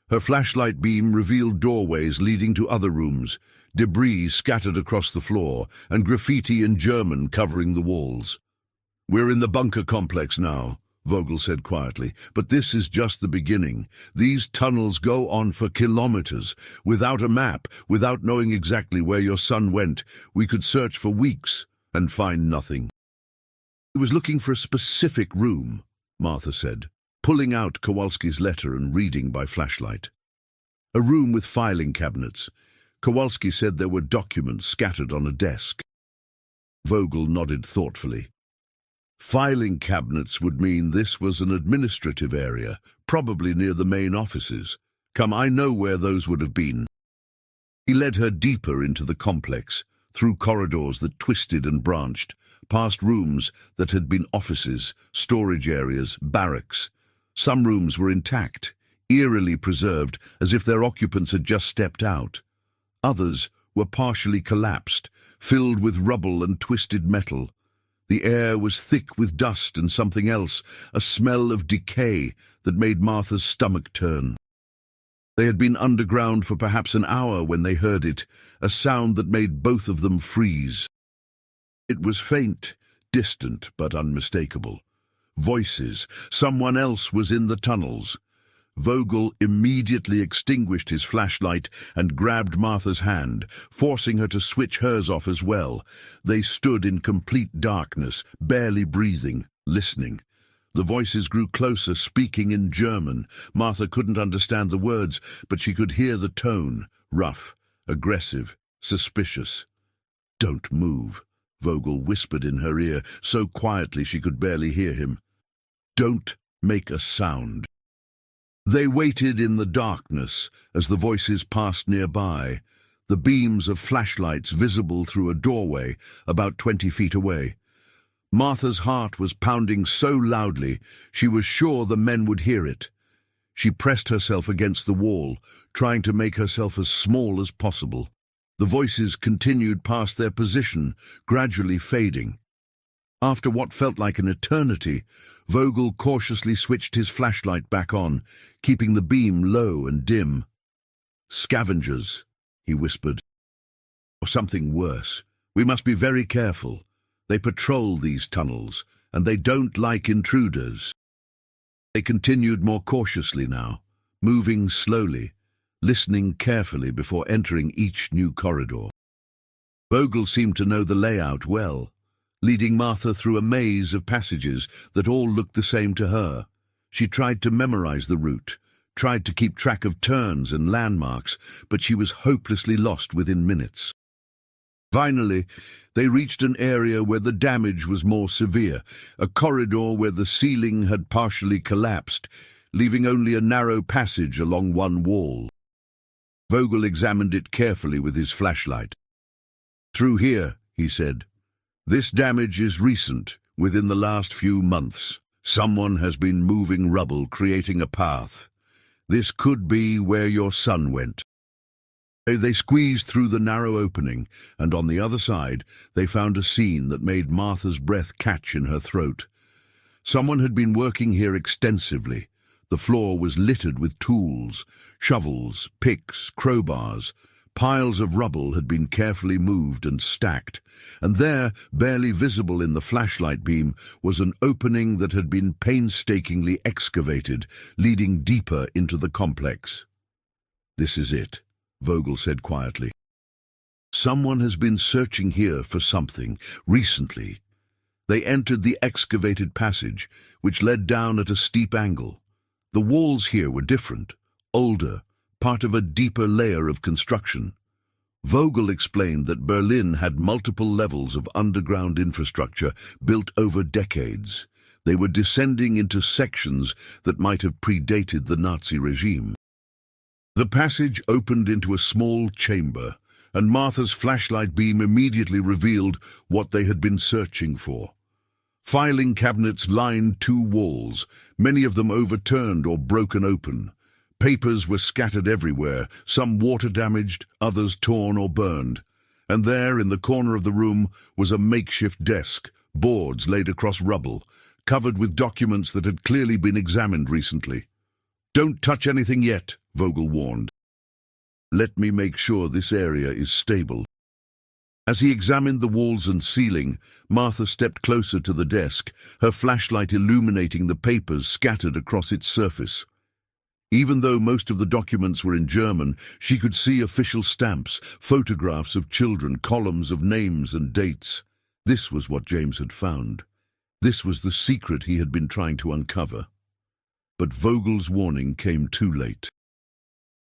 Her flashlight beam revealed doorways leading to other rooms, debris scattered across the floor, and graffiti in German covering the walls. "We're in the bunker complex now," Vogel said quietly, "but this is just the beginning. These tunnels go on for kilometers. Without a map, without knowing exactly where your son went, we could search for weeks and find nothing." "He was looking for a specific room," Martha said, pulling out Kowalski's letter and reading by flashlight. "A room with filing cabinets. Kowalski said there were documents scattered on a desk." Vogel nodded thoughtfully. Filing cabinets would mean this was an administrative area, probably near the main offices. "Come, I know where those would have been." He led her deeper into the complex, through corridors that twisted and branched, past rooms that had been offices, storage areas, barracks. Some rooms were intact, eerily preserved, as if their occupants had just stepped out. Others were partially collapsed, filled with rubble and twisted metal. The air was thick with dust and something else, a smell of decay that made Martha's stomach turn. They had been underground for perhaps an hour when they heard it, a sound that made both of them freeze. It was faint, distant, but unmistakable. Voices. Someone else was in the tunnels. Vogel immediately extinguished his flashlight and grabbed Martha's hand, forcing her to switch hers off as well. They stood in complete darkness, barely breathing, listening. The voices grew closer, speaking in German. Martha couldn't understand the words, but she could hear the tone, rough, aggressive, suspicious. "Don't move," Vogel whispered in her ear, so quietly she could barely hear him. "Don't make a sound." They waited in the darkness as the voices passed nearby, the beams of flashlights visible through a doorway about 20 feet away. Martha's heart was pounding so loudly she was sure the men would hear it. She pressed herself against the wall, trying to make herself as small as possible. The voices continued past their position, gradually fading. After what felt like an eternity, Vogel cautiously switched his flashlight back on, keeping the beam low and dim. "Scavengers," he whispered. "Or something worse. We must be very careful. They patrol these tunnels, and they don't like intruders." They continued more cautiously now, moving slowly, listening carefully before entering each new corridor. Vogel seemed to know the layout well, leading Martha through a maze of passages that all looked the same to her. She tried to memorize the route, tried to keep track of turns and landmarks, but she was hopelessly lost within minutes. Finally, they reached an area where the damage was more severe, a corridor where the ceiling had partially collapsed, leaving only a narrow passage along one wall. Vogel examined it carefully with his flashlight. "Through here," he said. "This damage is recent, within the last few months. Someone has been moving rubble, creating a path. This could be where your son went." They squeezed through the narrow opening, and on the other side they found a scene that made Martha's breath catch in her throat. Someone had been working here extensively. The floor was littered with tools, shovels, picks, crowbars. Piles of rubble had been carefully moved and stacked, and there, barely visible in the flashlight beam, was an opening that had been painstakingly excavated, leading deeper into the complex. "This is it," Vogel said quietly. "Someone has been searching here for something, recently." They entered the excavated passage, which led down at a steep angle. The walls here were different, older, part of a deeper layer of construction. Vogel explained that Berlin had multiple levels of underground infrastructure built over decades. They were descending into sections that might have predated the Nazi regime. The passage opened into a small chamber, and Martha's flashlight beam immediately revealed what they had been searching for. Filing cabinets lined two walls, many of them overturned or broken open. Papers were scattered everywhere, some water-damaged, others torn or burned. And there, in the corner of the room, was a makeshift desk, boards laid across rubble, covered with documents that had clearly been examined recently. "Don't touch anything yet," Vogel warned. "Let me make sure this area is stable." As he examined the walls and ceiling, Martha stepped closer to the desk, her flashlight illuminating the papers scattered across its surface. Even though most of the documents were in German, she could see official stamps, photographs of children, columns of names and dates. This was what James had found. This was the secret he had been trying to uncover. But Vogel's warning came too late.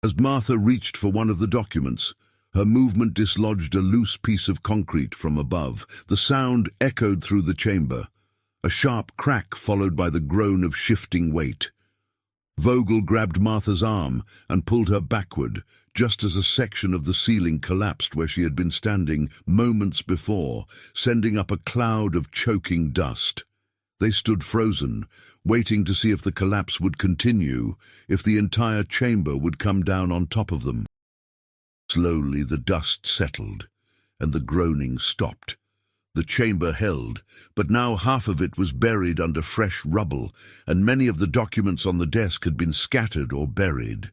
As Martha reached for one of the documents, her movement dislodged a loose piece of concrete from above. The sound echoed through the chamber, a sharp crack followed by the groan of shifting weight. Vogel grabbed Martha's arm and pulled her backward, just as a section of the ceiling collapsed where she had been standing moments before, sending up a cloud of choking dust. They stood frozen, waiting to see if the collapse would continue, if the entire chamber would come down on top of them. Slowly the dust settled, and the groaning stopped. The chamber held, but now half of it was buried under fresh rubble, and many of the documents on the desk had been scattered or buried.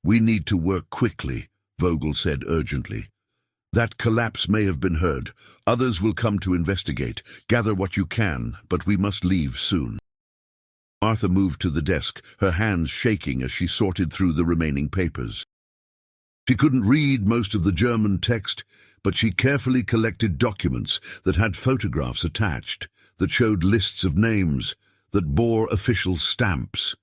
"We need to work quickly," Vogel said urgently. "That collapse may have been heard. Others will come to investigate. Gather what you can, but we must leave soon." Martha moved to the desk, her hands shaking as she sorted through the remaining papers. She couldn't read most of the German text, but she carefully collected documents that had photographs attached, that showed lists of names, that bore official stamps.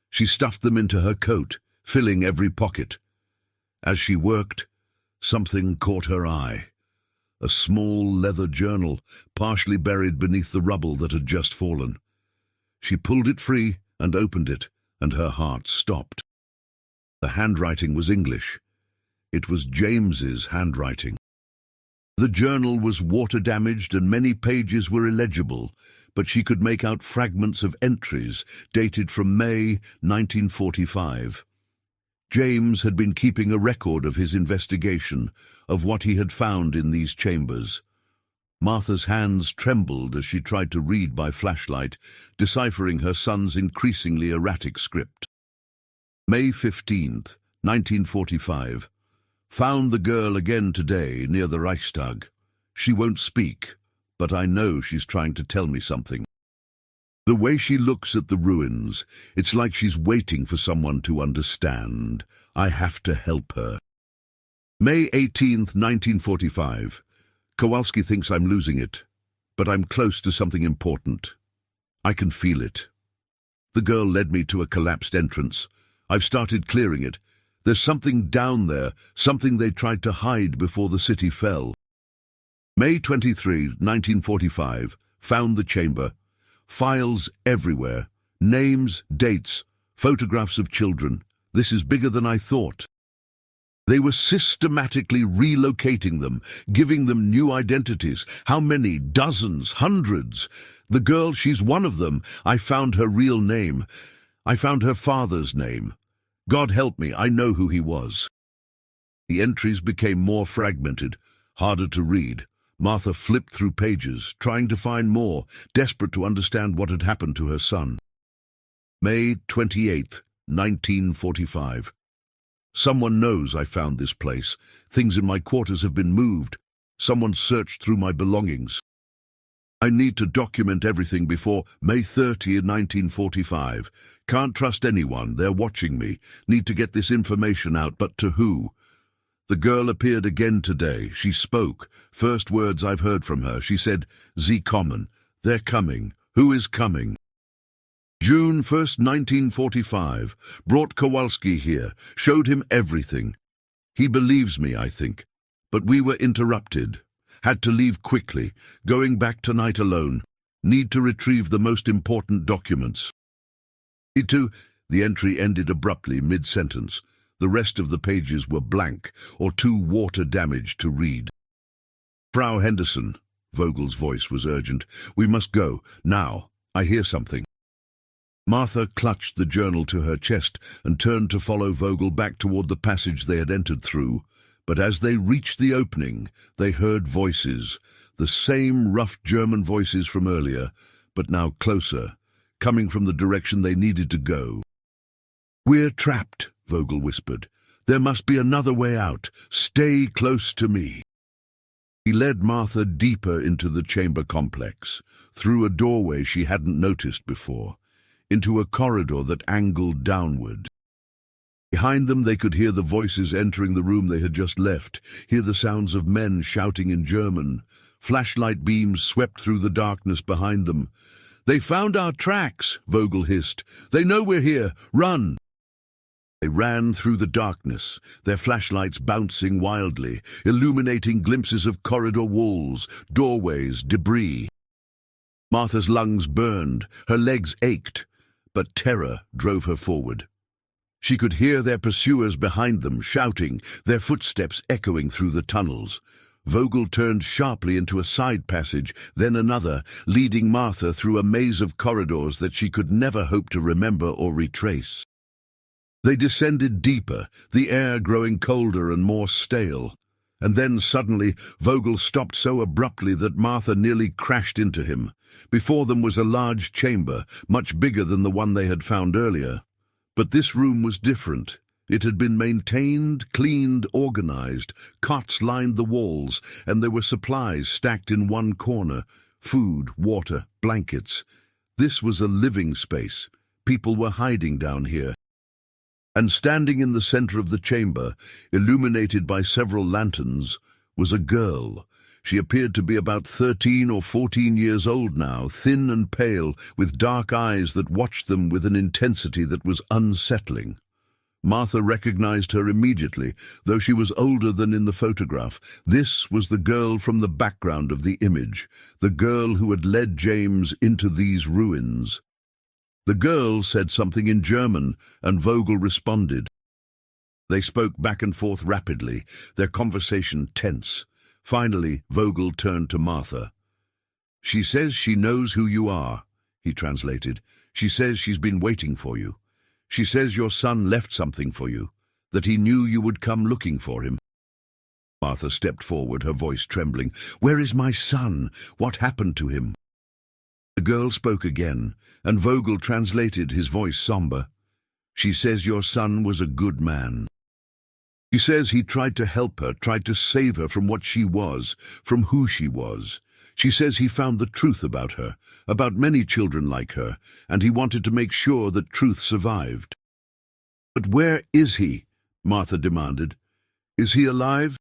She stuffed them into her coat, filling every pocket. As she worked, something caught her eye. A small leather journal, partially buried beneath the rubble that had just fallen. She pulled it free and opened it, and her heart stopped. The handwriting was English. It was James's handwriting. The journal was water-damaged and many pages were illegible, but she could make out fragments of entries dated from May 1945. James had been keeping a record of his investigation, of what he had found in these chambers. Martha's hands trembled as she tried to read by flashlight, deciphering her son's increasingly erratic script. May 15th, 1945. Found the girl again today near the Reichstag. She won't speak, but I know she's trying to tell me something. The way she looks at the ruins, it's like she's waiting for someone to understand. I have to help her. May 18th, 1945. Kowalski thinks I'm losing it, but I'm close to something important. I can feel it. The girl led me to a collapsed entrance. I've started clearing it. There's something down there, something they tried to hide before the city fell. May 23, 1945. Found the chamber. Files everywhere. Names, dates, photographs of children. This is bigger than I thought. They were systematically relocating them, giving them new identities. How many? Dozens, hundreds. The girl, she's one of them. I found her real name. I found her father's name. God help me, I know who he was. The entries became more fragmented, harder to read. Martha flipped through pages, trying to find more, desperate to understand what had happened to her son. May 28th, 1945. Someone knows I found this place. Things in my quarters have been moved. Someone searched through my belongings. I need to document everything before May 30, 1945. Can't trust anyone, they're watching me. Need to get this information out, but to who? The girl appeared again today. She spoke. First words I've heard from her. She said, "Sie kommen." They're coming. Who is coming? June 1st, 1945. Brought Kowalski here. Showed him everything. He believes me, I think. But we were interrupted. Had to leave quickly. Going back tonight alone. Need to retrieve the most important documents. Need to... The entry ended abruptly mid-sentence. The rest of the pages were blank, or too water-damaged to read. "Frau Henderson," Vogel's voice was urgent. "We must go, now. I hear something." Martha clutched the journal to her chest and turned to follow Vogel back toward the passage they had entered through, But as they reached the opening, they heard voices, the same rough German voices from earlier, but now closer, coming from the direction they needed to go. "We're trapped," Vogel whispered. "There must be another way out. Stay close to me." He led Martha deeper into the chamber complex, through a doorway she hadn't noticed before, into a corridor that angled downward. Behind them they could hear the voices entering the room they had just left, hear the sounds of men shouting in German. Flashlight beams swept through the darkness behind them. "They found our tracks," Vogel hissed. "They know we're here. Run!" They ran through the darkness, their flashlights bouncing wildly, illuminating glimpses of corridor walls, doorways, debris. Martha's lungs burned, her legs ached, but terror drove her forward. She could hear their pursuers behind them, shouting, their footsteps echoing through the tunnels. Vogel turned sharply into a side passage, then another, leading Martha through a maze of corridors that she could never hope to remember or retrace. They descended deeper, the air growing colder and more stale. And then suddenly Vogel stopped so abruptly that Martha nearly crashed into him. Before them was a large chamber, much bigger than the one they had found earlier. But this room was different. It had been maintained, cleaned, organized. Cots lined the walls, and there were supplies stacked in one corner. Food, water, blankets. This was a living space. People were hiding down here. And standing in the center of the chamber, illuminated by several lanterns, was a girl. She appeared to be about 13 or 14 years old now, thin and pale, with dark eyes that watched them with an intensity that was unsettling. Martha recognized her immediately, though she was older than in the photograph. This was the girl from the background of the image, the girl who had led James into these ruins. The girl said something in German, and Vogel responded. They spoke back and forth rapidly, their conversation tense. Finally, Vogel turned to Martha. "She says she knows who you are," he translated. "She says she's been waiting for you. She says your son left something for you, that he knew you would come looking for him." Martha stepped forward, her voice trembling. "Where is my son? What happened to him?" The girl spoke again, and Vogel translated, his voice somber. "She says your son was a good man. She says he tried to help her, tried to save her from what she was, from who she was. She says he found the truth about her, about many children like her, and he wanted to make sure that truth survived." "But where is he?" Martha demanded. "Is he alive?"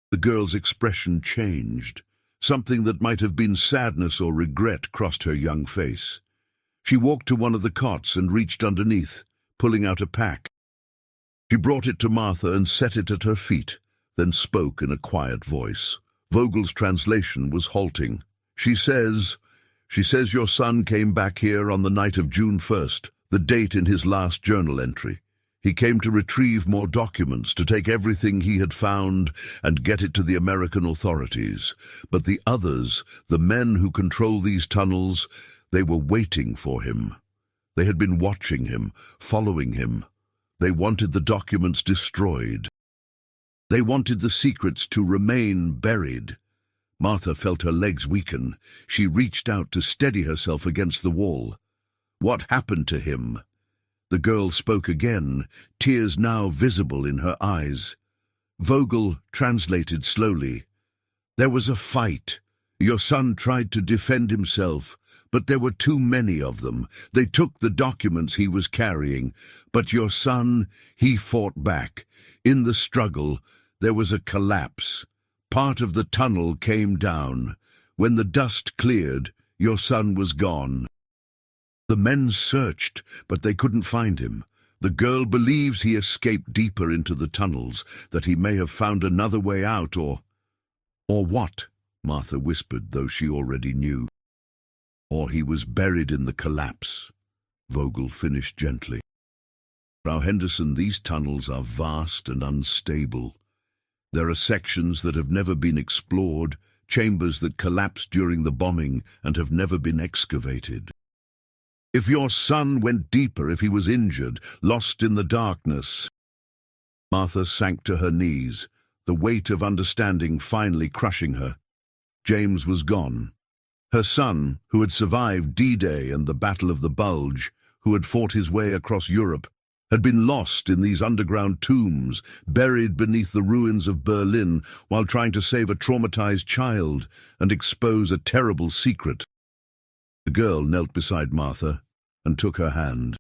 The girl's expression changed. Something that might have been sadness or regret crossed her young face. She walked to one of the cots and reached underneath, pulling out a pack. She brought it to Martha and set it at her feet, then spoke in a quiet voice. Vogel's translation was halting. She says your son came back here on the night of June 1st, the date in his last journal entry. He came to retrieve more documents, to take everything he had found and get it to the American authorities. But the others, the men who control these tunnels, they were waiting for him. They had been watching him, following him. They wanted the documents destroyed. They wanted the secrets to remain buried. Martha felt her legs weaken. She reached out to steady herself against the wall. "What happened to him?" The girl spoke again, tears now visible in her eyes. Vogel translated slowly. "There was a fight. Your son tried to defend himself, but there were too many of them. They took the documents he was carrying, but your son, he fought back. In the struggle, there was a collapse. Part of the tunnel came down. When the dust cleared, your son was gone. The men searched, but they couldn't find him. The girl believes he escaped deeper into the tunnels, that he may have found another way out, or what?" Martha whispered, though she already knew. "Or he was buried in the collapse," Vogel finished gently. "Frau Henderson, these tunnels are vast and unstable. There are sections that have never been explored, chambers that collapsed during the bombing and have never been excavated. If your son went deeper, if he was injured, lost in the darkness..." Martha sank to her knees, the weight of understanding finally crushing her. James was gone. Her son, who had survived D-Day and the Battle of the Bulge, who had fought his way across Europe, had been lost in these underground tombs, buried beneath the ruins of Berlin while trying to save a traumatized child and expose a terrible secret. The girl knelt beside Martha and took her hand.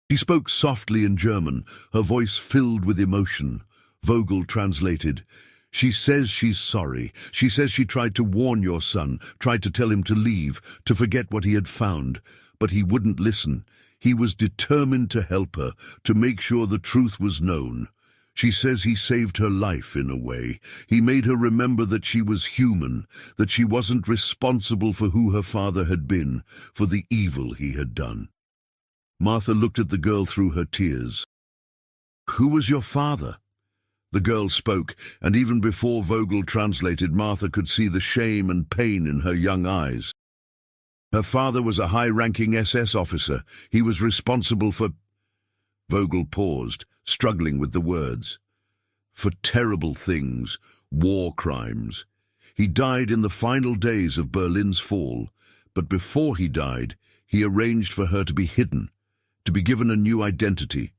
She spoke softly in German, her voice filled with emotion. Vogel translated, "She says she's sorry. She says she tried to warn your son, tried to tell him to leave, to forget what he had found. But he wouldn't listen. He was determined to help her, to make sure the truth was known. She says he saved her life in a way. He made her remember that she was human, that she wasn't responsible for who her father had been, for the evil he had done." Martha looked at the girl through her tears. "Who was your father?" The girl spoke, and even before Vogel translated, Martha could see the shame and pain in her young eyes. "Her father was a high-ranking SS officer. He was responsible for—" Vogel paused, struggling with the words. "For terrible things, war crimes. He died in the final days of Berlin's fall, but before he died, he arranged for her to be hidden, to be given a new identity.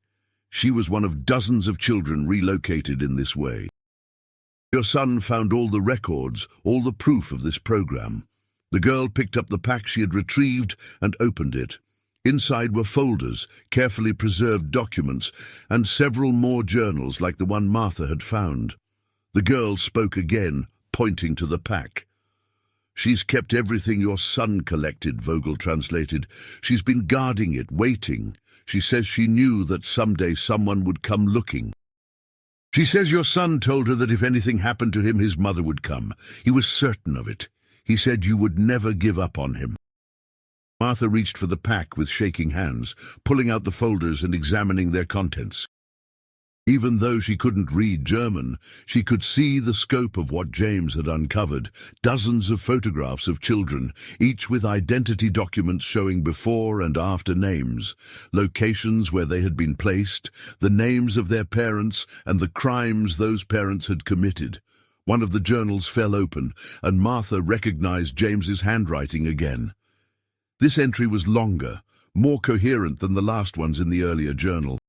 She was one of dozens of children relocated in this way. Your son found all the records, all the proof of this program." The girl picked up the pack she had retrieved and opened it. Inside were folders, carefully preserved documents, and several more journals like the one Martha had found. The girl spoke again, pointing to the pack. "She's kept everything your son collected," Vogel translated. "She's been guarding it, waiting. She says she knew that someday someone would come looking. She says your son told her that if anything happened to him, his mother would come. He was certain of it. He said you would never give up on him." Martha reached for the pack with shaking hands, pulling out the folders and examining their contents. Even though she couldn't read German, she could see the scope of what James had uncovered. Dozens of photographs of children, each with identity documents showing before and after names, locations where they had been placed, the names of their parents, and the crimes those parents had committed. One of the journals fell open, and Martha recognized James's handwriting again. This entry was longer, more coherent than the last ones in the earlier journal.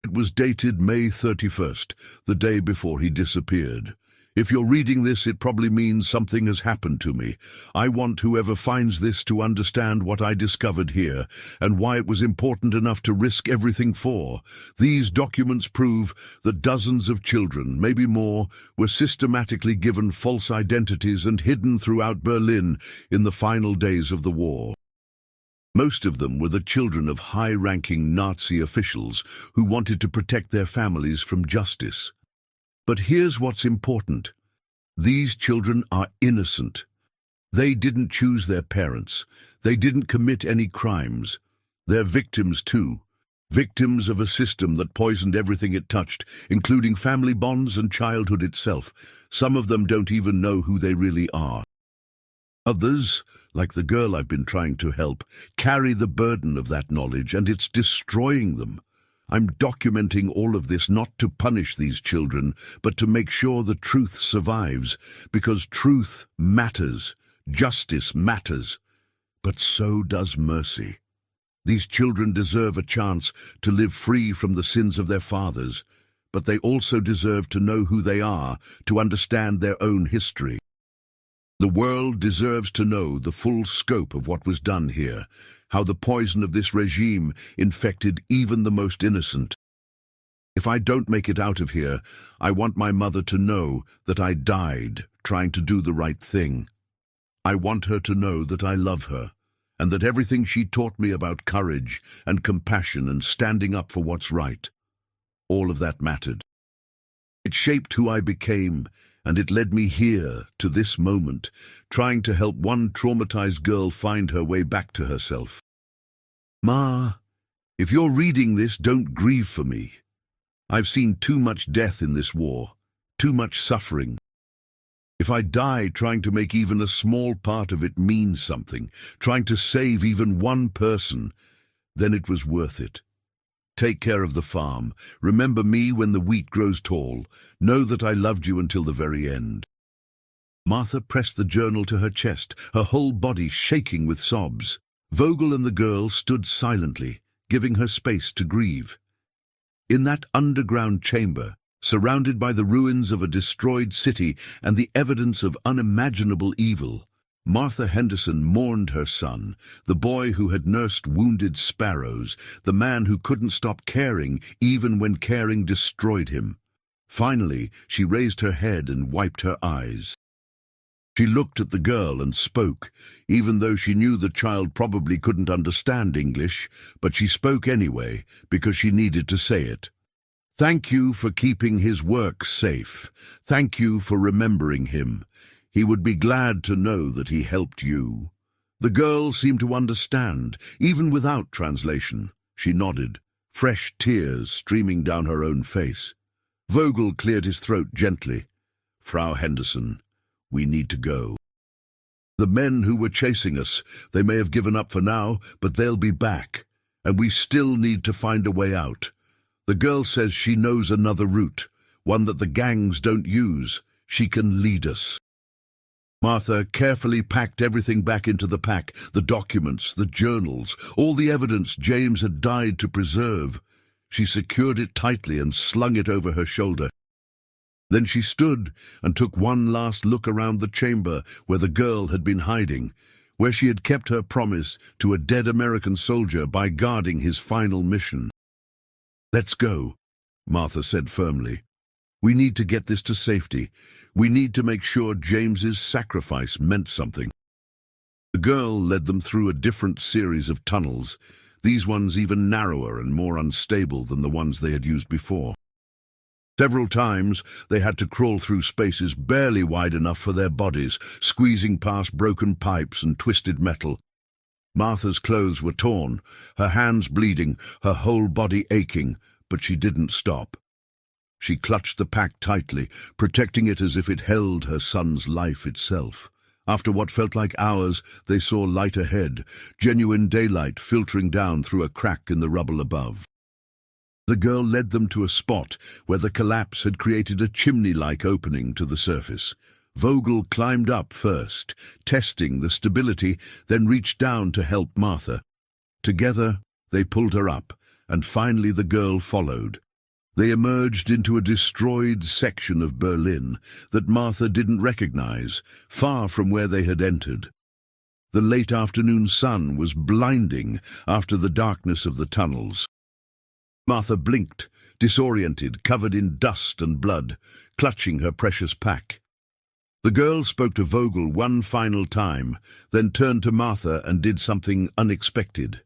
It was dated May 31st, the day before he disappeared. "If you're reading this, it probably means something has happened to me. I want whoever finds this to understand what I discovered here, and why it was important enough to risk everything for. These documents prove that dozens of children, maybe more, were systematically given false identities and hidden throughout Berlin in the final days of the war. Most of them were the children of high-ranking Nazi officials who wanted to protect their families from justice. But here's what's important. These children are innocent. They didn't choose their parents. They didn't commit any crimes. They're victims too. Victims of a system that poisoned everything it touched, including family bonds and childhood itself. Some of them don't even know who they really are. Others, like the girl I've been trying to help, carry the burden of that knowledge, and it's destroying them. I'm documenting all of this not to punish these children, but to make sure the truth survives, because truth matters, justice matters, but so does mercy. These children deserve a chance to live free from the sins of their fathers, but they also deserve to know who they are, to understand their own history. The world deserves to know the full scope of what was done here, how the poison of this regime infected even the most innocent. If I don't make it out of here, I want my mother to know that I died trying to do the right thing. I want her to know that I love her, and that everything she taught me about courage and compassion and standing up for what's right, all of that mattered. It shaped who I became, and it led me here, to this moment, trying to help one traumatized girl find her way back to herself. Ma, if you're reading this, don't grieve for me. I've seen too much death in this war, too much suffering. If I die trying to make even a small part of it mean something, trying to save even one person, then it was worth it. Take care of the farm. Remember me when the wheat grows tall. Know that I loved you until the very end." Martha pressed the journal to her chest, her whole body shaking with sobs. Vogel and the girl stood silently, giving her space to grieve. In that underground chamber, surrounded by the ruins of a destroyed city and the evidence of unimaginable evil, Martha Henderson mourned her son, the boy who had nursed wounded sparrows, the man who couldn't stop caring even when caring destroyed him. Finally, she raised her head and wiped her eyes. She looked at the girl and spoke, even though she knew the child probably couldn't understand English, but she spoke anyway because she needed to say it. "Thank you for keeping his work safe. Thank you for remembering him. He would be glad to know that he helped you." The girl seemed to understand, even without translation. She nodded, fresh tears streaming down her own face. Vogel cleared his throat gently. "Frau Henderson, we need to go. The men who were chasing us, they may have given up for now, but they'll be back, and we still need to find a way out. The girl says she knows another route, one that the gangs don't use. She can lead us." Martha carefully packed everything back into the pack, the documents, the journals, all the evidence James had died to preserve. She secured it tightly and slung it over her shoulder. Then she stood and took one last look around the chamber where the girl had been hiding, where she had kept her promise to a dead American soldier by guarding his final mission. "Let's go," Martha said firmly. "We need to get this to safety. We need to make sure James's sacrifice meant something." The girl led them through a different series of tunnels, these ones even narrower and more unstable than the ones they had used before. Several times they had to crawl through spaces barely wide enough for their bodies, squeezing past broken pipes and twisted metal. Martha's clothes were torn, her hands bleeding, her whole body aching, but she didn't stop. She clutched the pack tightly, protecting it as if it held her son's life itself. After what felt like hours, they saw light ahead, genuine daylight filtering down through a crack in the rubble above. The girl led them to a spot where the collapse had created a chimney-like opening to the surface. Vogel climbed up first, testing the stability, then reached down to help Martha. Together, they pulled her up, and finally the girl followed. They emerged into a destroyed section of Berlin that Martha didn't recognize, far from where they had entered. The late afternoon sun was blinding after the darkness of the tunnels. Martha blinked, disoriented, covered in dust and blood, clutching her precious pack. The girl spoke to Vogel one final time, then turned to Martha and did something unexpected.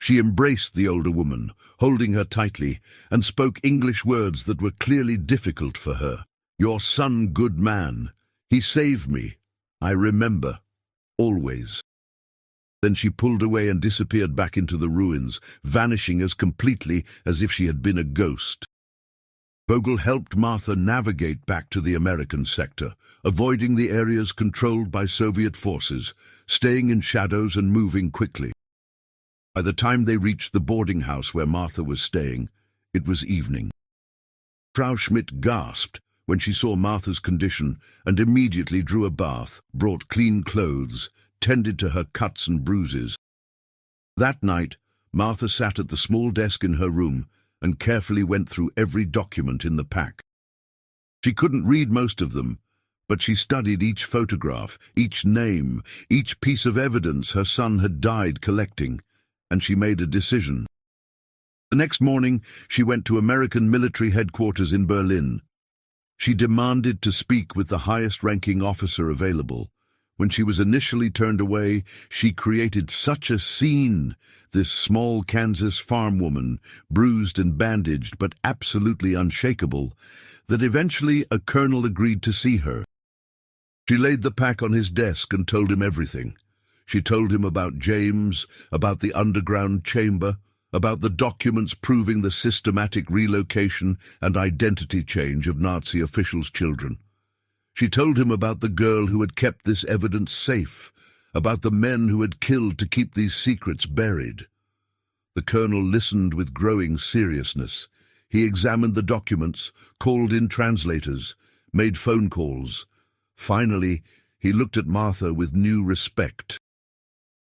She embraced the older woman, holding her tightly, and spoke English words that were clearly difficult for her. "Your son, good man. He saved me. I remember. Always." Then she pulled away and disappeared back into the ruins, vanishing as completely as if she had been a ghost. Vogel helped Martha navigate back to the American sector, avoiding the areas controlled by Soviet forces, staying in shadows and moving quickly. By the time they reached the boarding house where Martha was staying, it was evening. Frau Schmidt gasped when she saw Martha's condition and immediately drew a bath, brought clean clothes, tended to her cuts and bruises. That night, Martha sat at the small desk in her room and carefully went through every document in the pack. She couldn't read most of them, but she studied each photograph, each name, each piece of evidence her son had died collecting, and she made a decision. The next morning, she went to American military headquarters in Berlin. She demanded to speak with the highest-ranking officer available. When she was initially turned away, she created such a scene, this small Kansas farm woman, bruised and bandaged but absolutely unshakable, that eventually a colonel agreed to see her. She laid the pack on his desk and told him everything. She told him about James, about the underground chamber, about the documents proving the systematic relocation and identity change of Nazi officials' children. She told him about the girl who had kept this evidence safe, about the men who had killed to keep these secrets buried. The colonel listened with growing seriousness. He examined the documents, called in translators, made phone calls. Finally, he looked at Martha with new respect.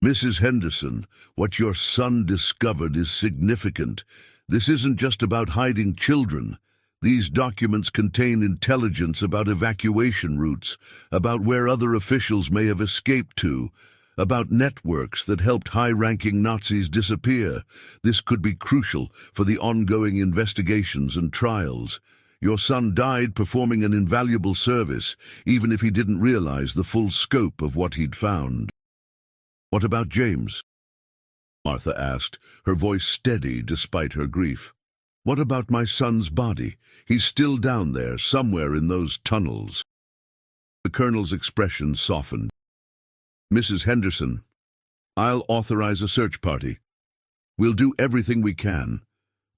"Mrs. Henderson, what your son discovered is significant. This isn't just about hiding children. These documents contain intelligence about evacuation routes, about where other officials may have escaped to, about networks that helped high-ranking Nazis disappear. This could be crucial for the ongoing investigations and trials. Your son died performing an invaluable service, even if he didn't realize the full scope of what he'd found." "What about James?" Martha asked, her voice steady despite her grief. "What about my son's body? He's still down there, somewhere in those tunnels." The colonel's expression softened. "Mrs. Henderson, I'll authorize a search party. We'll do everything we can.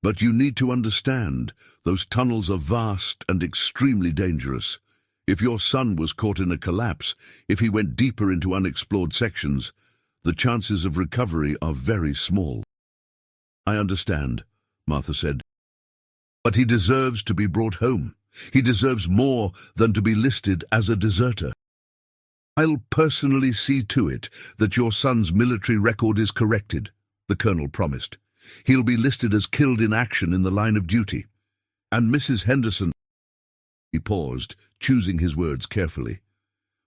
But you need to understand, those tunnels are vast and extremely dangerous. If your son was caught in a collapse, if he went deeper into unexplored sections, the chances of recovery are very small." "I understand," Martha said. "But he deserves to be brought home. He deserves more than to be listed as a deserter. I'll personally see to it that your son's military record is corrected," the colonel promised. "He'll be listed as killed in action in the line of duty. And Mrs. Henderson—" He paused, choosing his words carefully.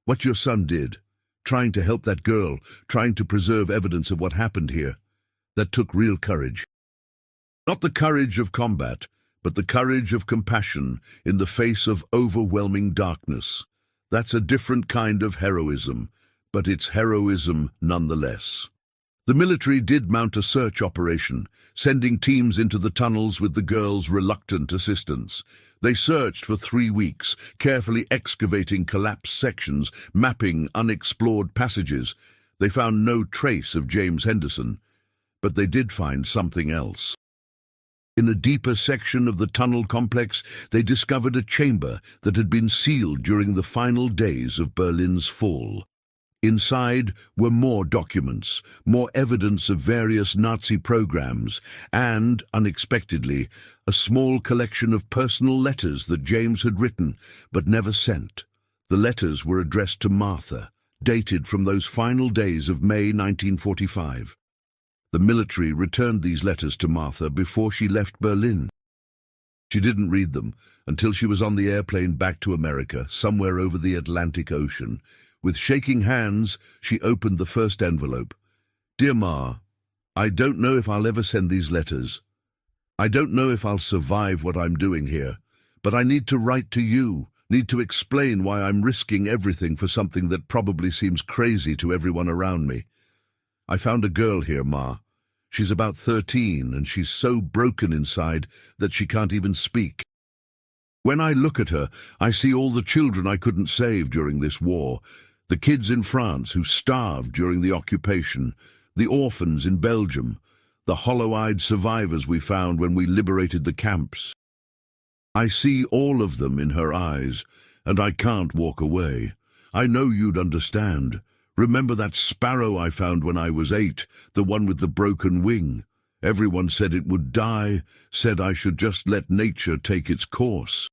"What your son did, trying to help that girl, trying to preserve evidence of what happened here, that took real courage. Not the courage of combat, but the courage of compassion in the face of overwhelming darkness. That's a different kind of heroism, but it's heroism nonetheless." The military did mount a search operation, sending teams into the tunnels with the girl's reluctant assistance. They searched for 3 weeks, carefully excavating collapsed sections, mapping unexplored passages. They found no trace of James Henderson, but they did find something else. In a deeper section of the tunnel complex, they discovered a chamber that had been sealed during the final days of Berlin's fall. Inside were more documents, more evidence of various Nazi programs, and, unexpectedly, a small collection of personal letters that James had written but never sent. The letters were addressed to Martha, dated from those final days of May 1945. The military returned these letters to Martha before she left Berlin. She didn't read them until she was on the airplane back to America, somewhere over the Atlantic Ocean. With shaking hands, she opened the first envelope. "Dear Ma, I don't know if I'll ever send these letters. I don't know if I'll survive what I'm doing here, but I need to write to you, need to explain why I'm risking everything for something that probably seems crazy to everyone around me. I found a girl here, Ma. She's about 13, and she's so broken inside that she can't even speak. When I look at her, I see all the children I couldn't save during this war, the kids in France who starved during the occupation, the orphans in Belgium, the hollow-eyed survivors we found when we liberated the camps. I see all of them in her eyes, and I can't walk away. I know you'd understand. Remember that sparrow I found when I was 8, the one with the broken wing? Everyone said it would die, said I should just let nature take its course.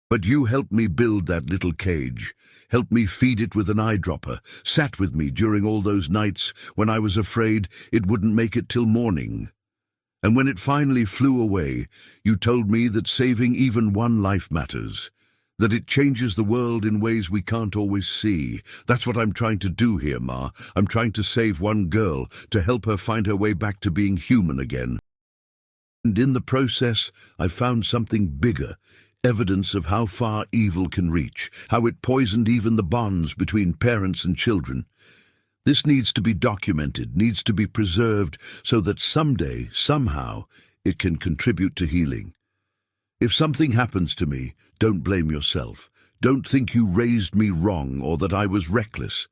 But you helped me build that little cage, helped me feed it with an eyedropper, sat with me during all those nights when I was afraid it wouldn't make it till morning. And when it finally flew away, you told me that saving even one life matters, that it changes the world in ways we can't always see. That's what I'm trying to do here, Ma. I'm trying to save one girl, to help her find her way back to being human again. And in the process, I've found something bigger, evidence of how far evil can reach, how it poisoned even the bonds between parents and children. This needs to be documented, needs to be preserved, so that someday, somehow, it can contribute to healing. If something happens to me, don't blame yourself. Don't think you raised me wrong or that I was reckless.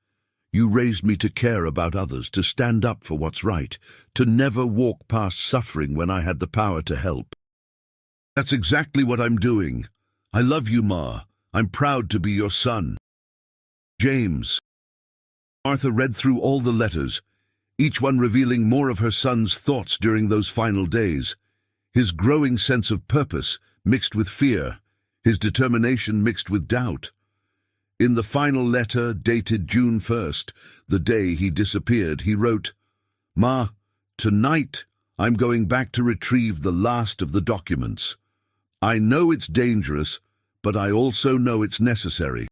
You raised me to care about others, to stand up for what's right, to never walk past suffering when I had the power to help. That's exactly what I'm doing. I love you, Ma. I'm proud to be your son. James." Martha read through all the letters. each one revealing more of her son's thoughts during those final days. His growing sense of purpose mixed with fear, his determination mixed with doubt. In the final letter, dated June 1st, the day he disappeared, he wrote, "Ma, tonight I'm going back to retrieve the last of the documents. I know it's dangerous, but I also know it's necessary.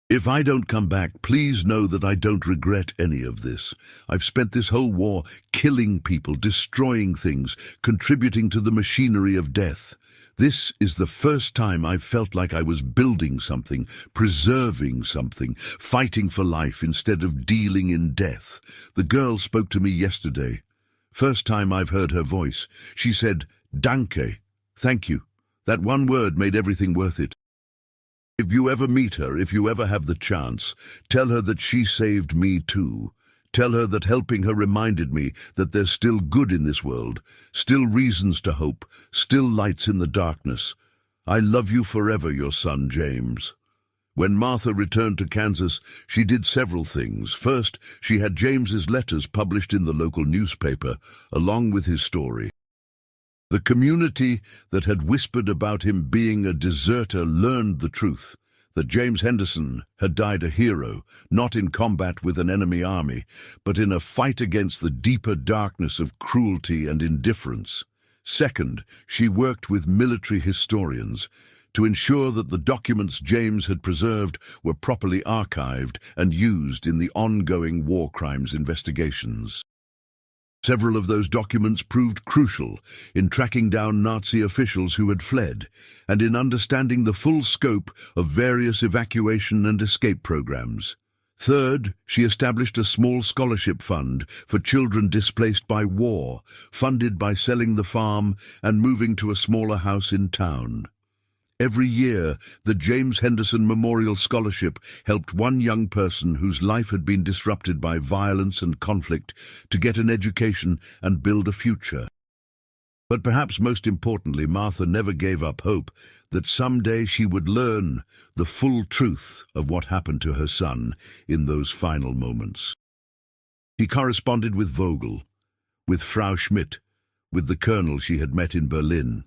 If I don't come back, please know that I don't regret any of this. I've spent this whole war killing people, destroying things, contributing to the machinery of death. This is the first time I've felt like I was building something, preserving something, fighting for life instead of dealing in death. The girl spoke to me yesterday. First time I've heard her voice. She said, 'Danke,' thank you. That one word made everything worth it. If you ever meet her, if you ever have the chance, tell her that she saved me too. Tell her that helping her reminded me that there's still good in this world, still reasons to hope, still lights in the darkness. I love you forever, your son, James." When Martha returned to Kansas, she did several things. First, she had James's letters published in the local newspaper, along with his story. The community that had whispered about him being a deserter learned the truth, that James Henderson had died a hero, not in combat with an enemy army, but in a fight against the deeper darkness of cruelty and indifference. Second, she worked with military historians to ensure that the documents James had preserved were properly archived and used in the ongoing war crimes investigations. Several of those documents proved crucial in tracking down Nazi officials who had fled and in understanding the full scope of various evacuation and escape programs. Third, she established a small scholarship fund for children displaced by war, funded by selling the farm and moving to a smaller house in town. Every year, the James Henderson Memorial Scholarship helped one young person whose life had been disrupted by violence and conflict to get an education and build a future. But perhaps most importantly, Martha never gave up hope that someday she would learn the full truth of what happened to her son in those final moments. She corresponded with Vogel, with Frau Schmidt, with the colonel she had met in Berlin.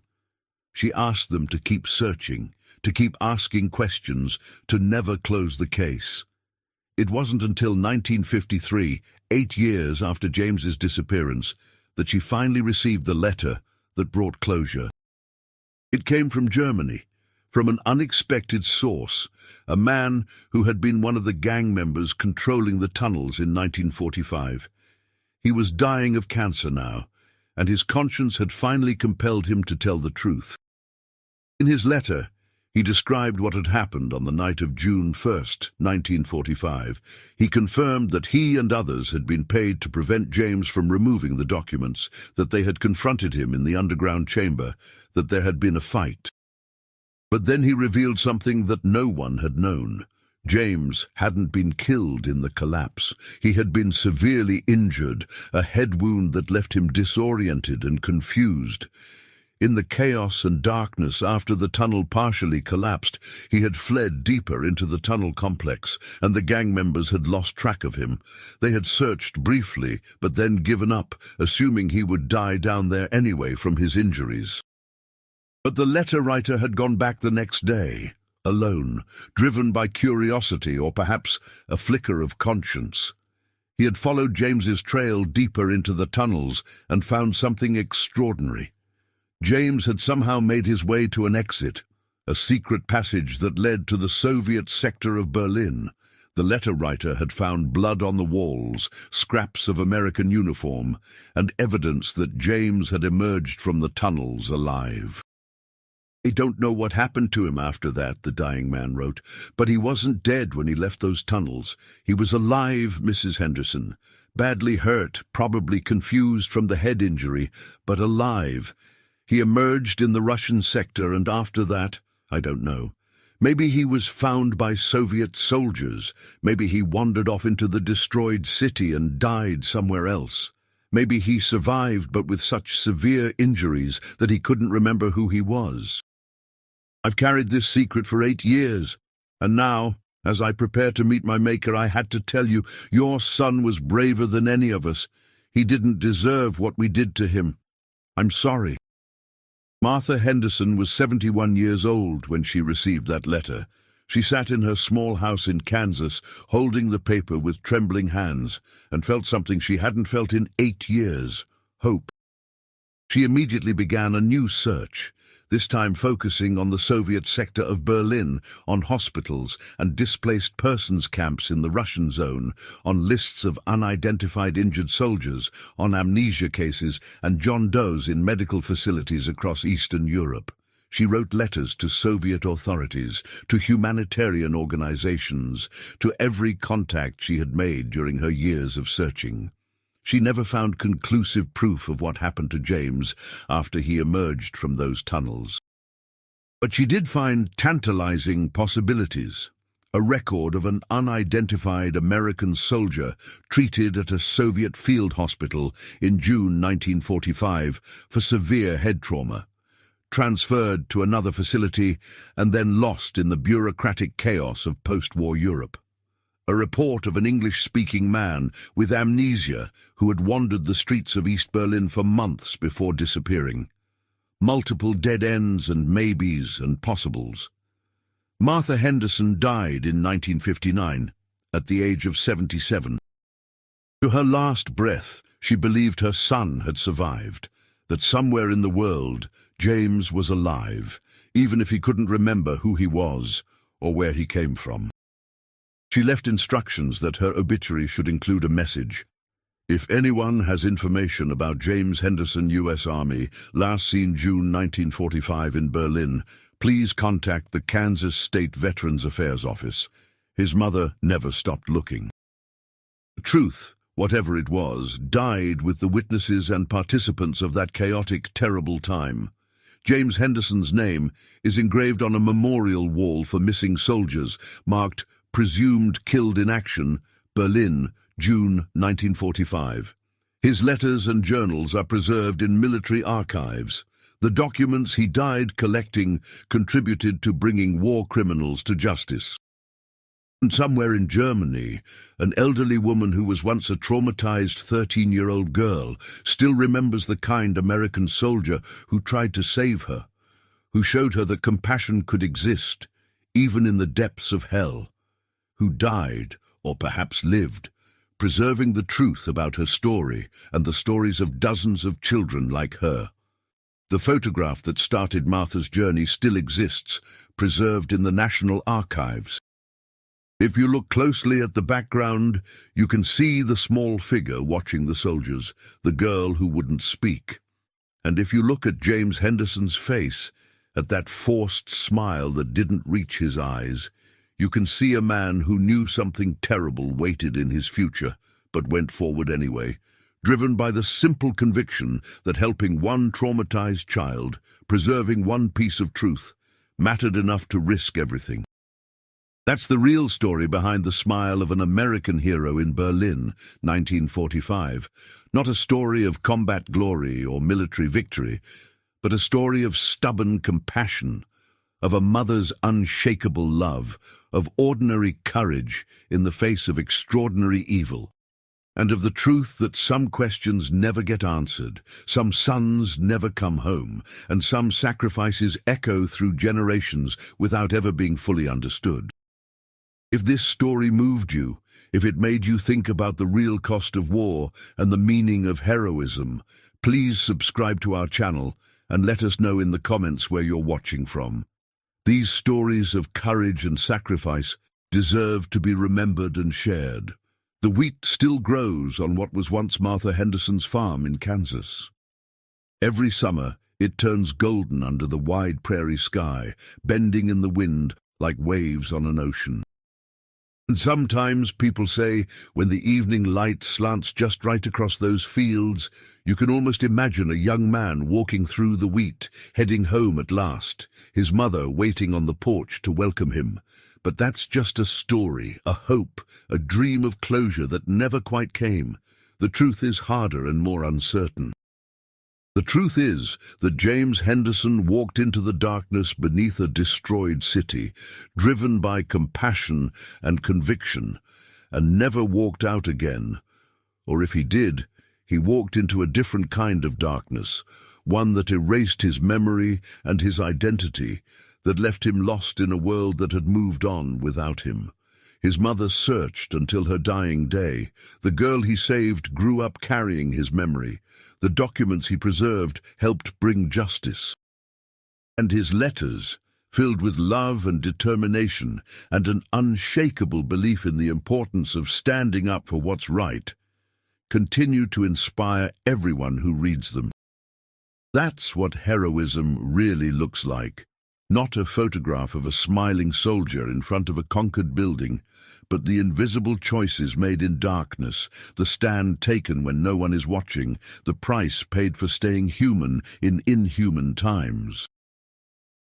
She asked them to keep searching, to keep asking questions, to never close the case. It wasn't until 1953, 8 years after James's disappearance, that she finally received the letter that brought closure. It came from Germany, from an unexpected source, a man who had been one of the gang members controlling the tunnels in 1945. He was dying of cancer now, and his conscience had finally compelled him to tell the truth. In his letter, he described what had happened on the night of June 1st, 1945. He confirmed that he and others had been paid to prevent James from removing the documents, that they had confronted him in the underground chamber, that there had been a fight. But then he revealed something that no one had known. James hadn't been killed in the collapse. He had been severely injured, a head wound that left him disoriented and confused. In the chaos and darkness after the tunnel partially collapsed, he had fled deeper into the tunnel complex, and the gang members had lost track of him. They had searched briefly, but then given up, assuming he would die down there anyway from his injuries. But the letter writer had gone back the next day, alone, driven by curiosity or perhaps a flicker of conscience. He had followed James's trail deeper into the tunnels and found something extraordinary. James had somehow made his way to an exit, a secret passage that led to the Soviet sector of Berlin. The letter writer had found blood on the walls, scraps of American uniform, and evidence that James had emerged from the tunnels alive. "I don't know what happened to him after that," the dying man wrote, "but he wasn't dead when he left those tunnels. He was alive, Mrs. Henderson, badly hurt, probably confused from the head injury, but alive. He emerged in the Russian sector, and after that, I don't know. Maybe he was found by Soviet soldiers. Maybe he wandered off into the destroyed city and died somewhere else. Maybe he survived but with such severe injuries that he couldn't remember who he was. I've carried this secret for 8 years, and now As I prepare to meet my Maker, I had to tell you, your son was braver than any of us. He didn't deserve what we did to him. I'm sorry." Martha Henderson was 71 years old when she received that letter. She sat in her small house in Kansas, holding the paper with trembling hands, and felt something she hadn't felt in 8 years: hope. She immediately began a new search, this time focusing on the Soviet sector of Berlin, on hospitals and displaced persons camps in the Russian zone, on lists of unidentified injured soldiers, on amnesia cases and John Does in medical facilities across Eastern Europe. She wrote letters to Soviet authorities, to humanitarian organizations, to every contact she had made during her years of searching. She never found conclusive proof of what happened to James after he emerged from those tunnels. But she did find tantalizing possibilities. A record of an unidentified American soldier treated at a Soviet field hospital in June 1945 for severe head trauma, transferred to another facility and then lost in the bureaucratic chaos of post-war Europe. A report of an English-speaking man with amnesia who had wandered the streets of East Berlin for months before disappearing. Multiple dead ends and maybes and possibles. Martha Henderson died in 1959, at the age of 77. To her last breath, she believed her son had survived, that somewhere in the world, James was alive, even if he couldn't remember who he was or where he came from. She left instructions that her obituary should include a message. If anyone has information about James Henderson, U.S. Army, last seen June 1945 in Berlin, please contact the Kansas State Veterans Affairs Office. His mother never stopped looking. The truth, whatever it was, died with the witnesses and participants of that chaotic, terrible time. James Henderson's name is engraved on a memorial wall for missing soldiers, marked "Presumed Killed in Action, Berlin, June 1945. His letters and journals are preserved in military archives. The documents he died collecting contributed to bringing war criminals to justice. And somewhere in Germany, an elderly woman who was once a traumatized 13-year-old girl still remembers the kind American soldier who tried to save her, who showed her that compassion could exist, even in the depths of hell, who died, or perhaps lived, preserving the truth about her story and the stories of dozens of children like her. The photograph that started Martha's journey still exists, preserved in the National Archives. If you look closely at the background, you can see the small figure watching the soldiers, the girl who wouldn't speak. And if you look at James Henderson's face, at that forced smile that didn't reach his eyes, you can see a man who knew something terrible waited in his future, but went forward anyway, driven by the simple conviction that helping one traumatized child, preserving one piece of truth, mattered enough to risk everything. That's the real story behind the smile of an American hero in Berlin, 1945. Not a story of combat glory or military victory, but a story of stubborn compassion, of a mother's unshakable love, of ordinary courage in the face of extraordinary evil, and of the truth that some questions never get answered, some sons never come home, and some sacrifices echo through generations without ever being fully understood. If this story moved you, if it made you think about the real cost of war and the meaning of heroism, please subscribe to our channel and let us know in the comments where you're watching from. These stories of courage and sacrifice deserve to be remembered and shared. The wheat still grows on what was once Martha Henderson's farm in Kansas. Every summer, it turns golden under the wide prairie sky, bending in the wind like waves on an ocean. And sometimes people say, when the evening light slants just right across those fields, you can almost imagine a young man walking through the wheat, heading home at last, his mother waiting on the porch to welcome him. But that's just a story, a hope, a dream of closure that never quite came. The truth is harder and more uncertain. The truth is that James Henderson walked into the darkness beneath a destroyed city, driven by compassion and conviction, and never walked out again. Or if he did, he walked into a different kind of darkness, one that erased his memory and his identity, that left him lost in a world that had moved on without him. His mother searched until her dying day. The girl he saved grew up carrying his memory. The documents he preserved helped bring justice. And his letters, filled with love and determination and an unshakable belief in the importance of standing up for what's right, continue to inspire everyone who reads them. That's what heroism really looks like. Not a photograph of a smiling soldier in front of a conquered building, but the invisible choices made in darkness, the stand taken when no one is watching, the price paid for staying human in inhuman times.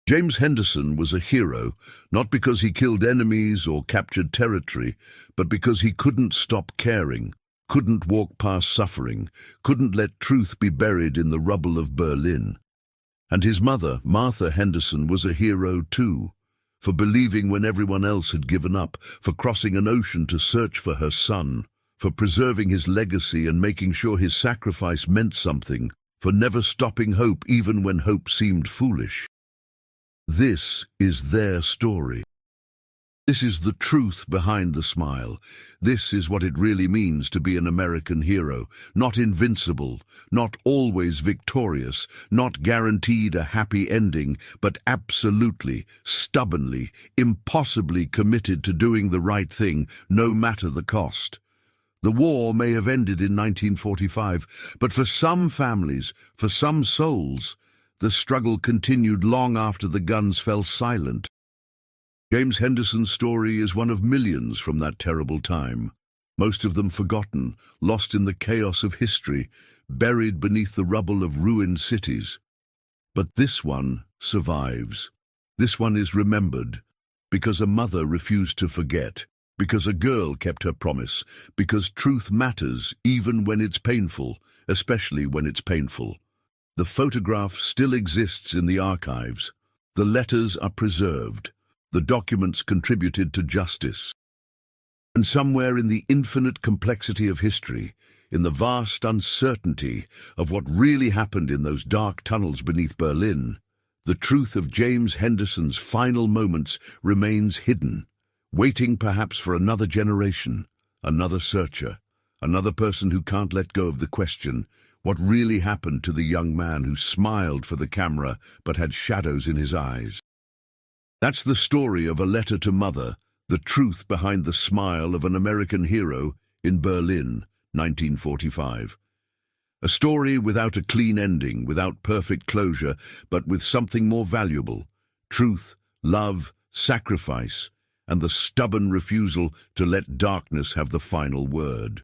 James Henderson was a hero, not because he killed enemies or captured territory, but because he couldn't stop caring, couldn't walk past suffering, couldn't let truth be buried in the rubble of Berlin. And his mother, Martha Henderson, was a hero too, for believing when everyone else had given up, for crossing an ocean to search for her son, for preserving his legacy and making sure his sacrifice meant something, for never stopping hope even when hope seemed foolish. This is their story. This is the truth behind the smile. This is what it really means to be an American hero. Not invincible, not always victorious, not guaranteed a happy ending, but absolutely, stubbornly, impossibly committed to doing the right thing, no matter the cost. The war may have ended in 1945, but for some families, for some souls, the struggle continued long after the guns fell silent. James Henderson's story is one of millions from that terrible time, most of them forgotten, lost in the chaos of history, buried beneath the rubble of ruined cities. But this one survives. This one is remembered, because a mother refused to forget, because a girl kept her promise, because truth matters even when it's painful, especially when it's painful. The photograph still exists in the archives. The letters are preserved. The documents contributed to justice. And somewhere in the infinite complexity of history, in the vast uncertainty of what really happened in those dark tunnels beneath Berlin, the truth of James Henderson's final moments remains hidden, waiting perhaps for another generation, another searcher, another person who can't let go of the question, what really happened to the young man who smiled for the camera but had shadows in his eyes? That's the story of A Letter to Mother, the truth behind the smile of an American hero in Berlin, 1945. A story without a clean ending, without perfect closure, but with something more valuable: truth, love, sacrifice, and the stubborn refusal to let darkness have the final word.